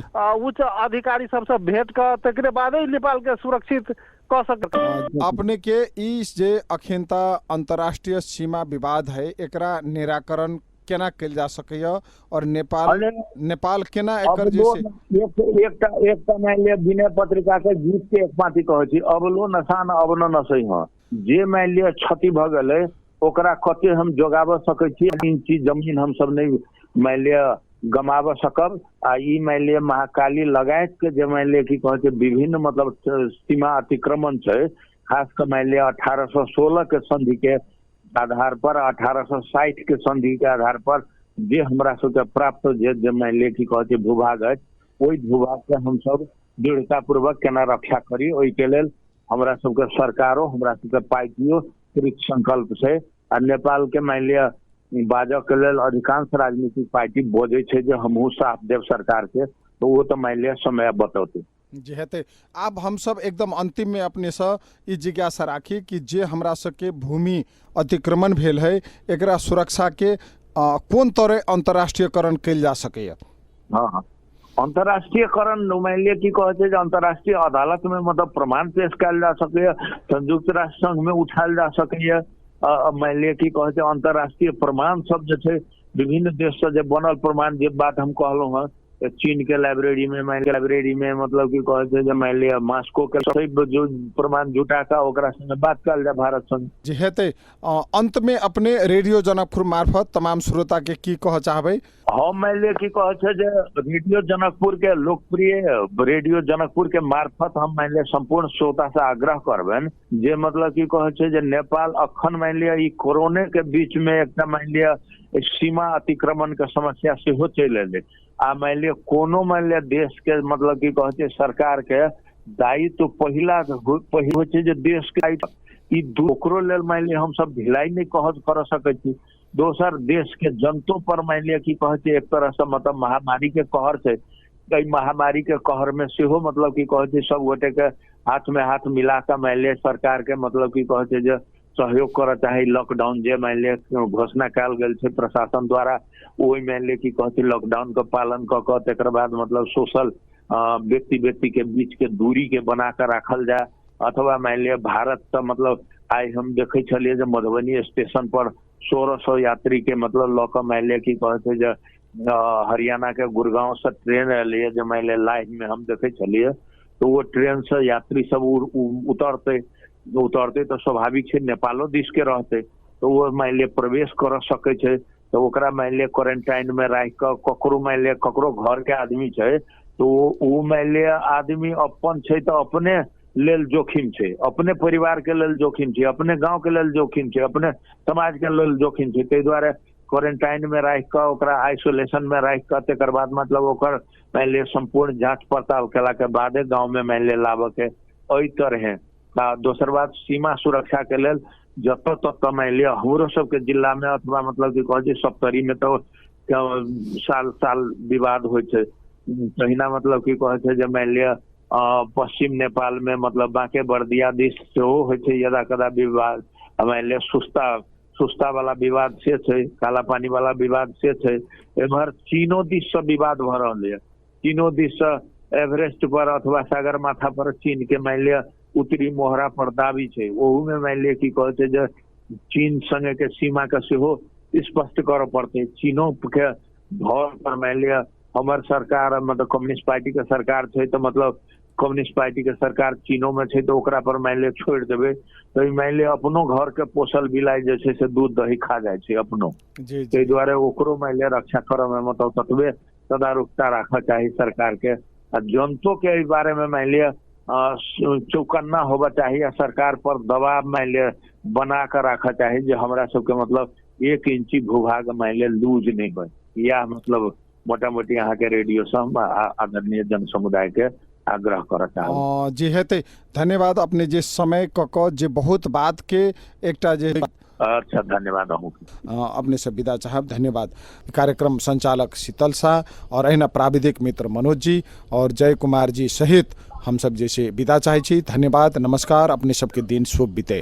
S3: उच्च अधिकारी सबसे भेंट क तकरे बादे नेपाल के सुरक्षित क सकत
S1: अपने के ई जे अखिनता अंतर्राष्ट्रीय सीमा विवाद है एकरा निराकरण केना कैल जा सकैया और नेपाल केना एकर जैसे
S2: एकटा मान लिया विनय पत्रिका के गीत के एक पाती कहै छी अबलो नसान अबनो नसै ह जे मान लिया क्षति भ गेलै ओकरा कते हम जोगाब सकै छी, इंची जमीन हम सब नहीं मान लिया गमाब सकब। आ ई मान लिया महाकाली लगायत के जे मान लिया की कहै छै विभिन्न मतलब सीमा अतिक्रमण छै, खास कर मान लिया 1816 के संधि के आधार पर 1860 के संधि के आधार पर जे हमरा सबके प्राप्त जे मान लिया की कहै छै भूभाग अछि, ओहि भूभाग के हम सब दृढ़ता पूर्वक केना रक्षा करी, ओहि के लेल हमरा सबके सरकारो हमरा सबके पार्टियों कृत संकल्प छै। आ नेपाल के मान लिया बाजऽ के लेल अधिकांश राजनीतिक पार्टी बोझे छै जे हमहू साथ देव सरकार के, तो वो तो मान लिया समय बतौते।
S1: जी हेते। आब हम सब एकदम अंतिम में अपने से ई जिज्ञासा राखी कि जे हमरा सबके भूमि अतिक्रमण भेल है एकरा सुरक्षा के कोन तरह अंतर्राष्ट्रीयकरण कल जा सके।
S2: हाँ, अंतर्राष्ट्रीयकरण मान लिया की कहते हैं अंतर्राष्ट्रीय अदालत में मतलब प्रमाण पेश कल जा सके, संयुक्त राष्ट्र संघ में उठाल जा सके। मान लिया की कहते हैं अंतर्राष्ट्रीय प्रमाण सब जो है विभिन्न देश से जो बनल प्रमाण, जे बात हम कहलो है चीन के लाइब्रेरी में मतलब की कहते हैं मान लिया मास्को के सब जो प्रमाण जुटा का ओकरा संगे बात कल जा भारत संग।
S1: जी हेते। अंत में अपने रेडियो जनकपुर मार्फत तमाम श्रोता के की कह चाहबे।
S2: हम मान लिया की कहते हैं जे रेडियो जनकपुर के लोकप्रिय रेडियो जनकपुर के मार्फत हम मान लिया संपूर्ण श्रोता से आग्रह करबेन जे मतलब की कहते हैं जे नेपाल अखन मान लिया ई कोरोना के बीच में एक मान लिया सीमा अतिक्रमण के समस्या से हो चल आ मान लिया कोनो मान लिया देश के मतलब की कहते सरकार के दायित्व तो पहिला जे देश के ई ओकरो लेल मान लिया हम सब ढिलाई नहीं कर सकै छी। दोसर देश के जनतो पर मान लिया की कहते एक तरह से मतलब महामारी के कहर से, कई महामारी के कहर में सेहो मतलब की कहते सब गोटे के हाथ में हाथ मिला कर मान लिया सरकार के मतलब की कहते जो सहयोग कर चाहे लॉकडाउन जे मान लिया घोषणा कल गेल छै प्रशासन द्वारा, वही मान लिया की कहते लॉकडाउन का पालन क तकर बाद मतलब सोशल व्यक्ति के बीच के दूरी के बना कर रखल जाए। अथवा मान लिया भारत से मतलब आई हम देखे छलिए जे मधुबनी स्टेशन पर 1600 यात्री के मतलब लऽ कऽ मान लिया की कहते जे हरियाणा के गुड़गांव से ट्रेन एलिए जे मान लिया लाइव में हम देखे छलिए, तो वो ट्रेन से यात्री सब उतरते तो स्वाभाविक है नेपालो दिश के रहते तो वो मान लिया प्रवेश कर सके छे। तो ओकरा मान लिया क्वारंटाइन में रह कर ककरो मान लिया ककरो घर के आदमी है तो वो मान लिया आदमी अपन छे तो अपने लेल जोखिम छे, अपने परिवार के लेल जोखिम छे, अपने गांव के लेल जोखिम छे, अपने समाज के लेल जोखिम छे। ताहि दुआरे क्वारंटाइन में रह कर ओकरा आइसोलेशन में रह कर तकर बाद मतलब ओकर मान लिया संपूर्ण जांच पड़ताल केला के बादे गांव में मान लिया लाबे के एहि तरह। दोसर बात सीमा सुरक्षा के लेल जत तत मान लिया हमरो सबके जिला में अथवा मतलब की कहै छै सप्तरी में तो साल विवाद होइ छै, तहिना मतलब की कहै छै जे मान लिया पश्चिम नेपाल में मतलब बांके बर्दिया दिस सेहो होइ छै यदा कदा विवाद, मान लिया सुस्ता वाला विवाद से छै, काला पानी वाला विवाद से छै। एम्हर चीनो दिस से विवाद भ रहल है, चीनो दिस से एवरेस्ट पर अथवा सगरमाथा पर चीन के मान लिया उत्तरी मोहरा पर दाबी छै, ओहू में मान लिया की कहै छै जे चीन संगे के सीमा के सेहो स्पष्ट करऽ पड़ते। चीनो के घर पर मान लिया हमर सरकार मतलब कम्युनिस्ट पार्टी के सरकार छै तो मतलब कम्युनिस्ट पार्टी के सरकार चीनो में छै तो ओकरा पर मान लिया छोड़ देबे तो मान लिया अपनो घर के पोसल बिलाई जे छै से दूध दही खा जाए छै अपनो। ताहि दुआरे ओकरो मान लिया रक्षा करऽ में मतलब ततबे तदारुकता राखऽ चाही सरकार के। जनतो के इस बारे में मान लिया चौकन्ना होगा चाहिए, सरकार पर दबाव मान लिया बना कर रखा चाहिए जो हमरा सबके मतलब 1 इंची भूभाग मान लिया लूज नहीं हो। या मतलब मोटा मोटी यहाँ के रेडियो से हम आदरणीय जन समुदाय के आग्रह कर चाहब।
S1: जी हेते, धन्यवाद अपने जे समय क जे बहुत बात के एकटा जे
S2: अच्छा धन्यवाद
S1: अपने से विदा चाहब। धन्यवाद। कार्यक्रम संचालक शीतल शाह और अहिना प्राविधिक मित्र मनोज जी और जय कुमार जी सहित हम सब जैसे विदा चाहे छी। धन्यवाद, नमस्कार, अपने सबके दिन शुभ बीते।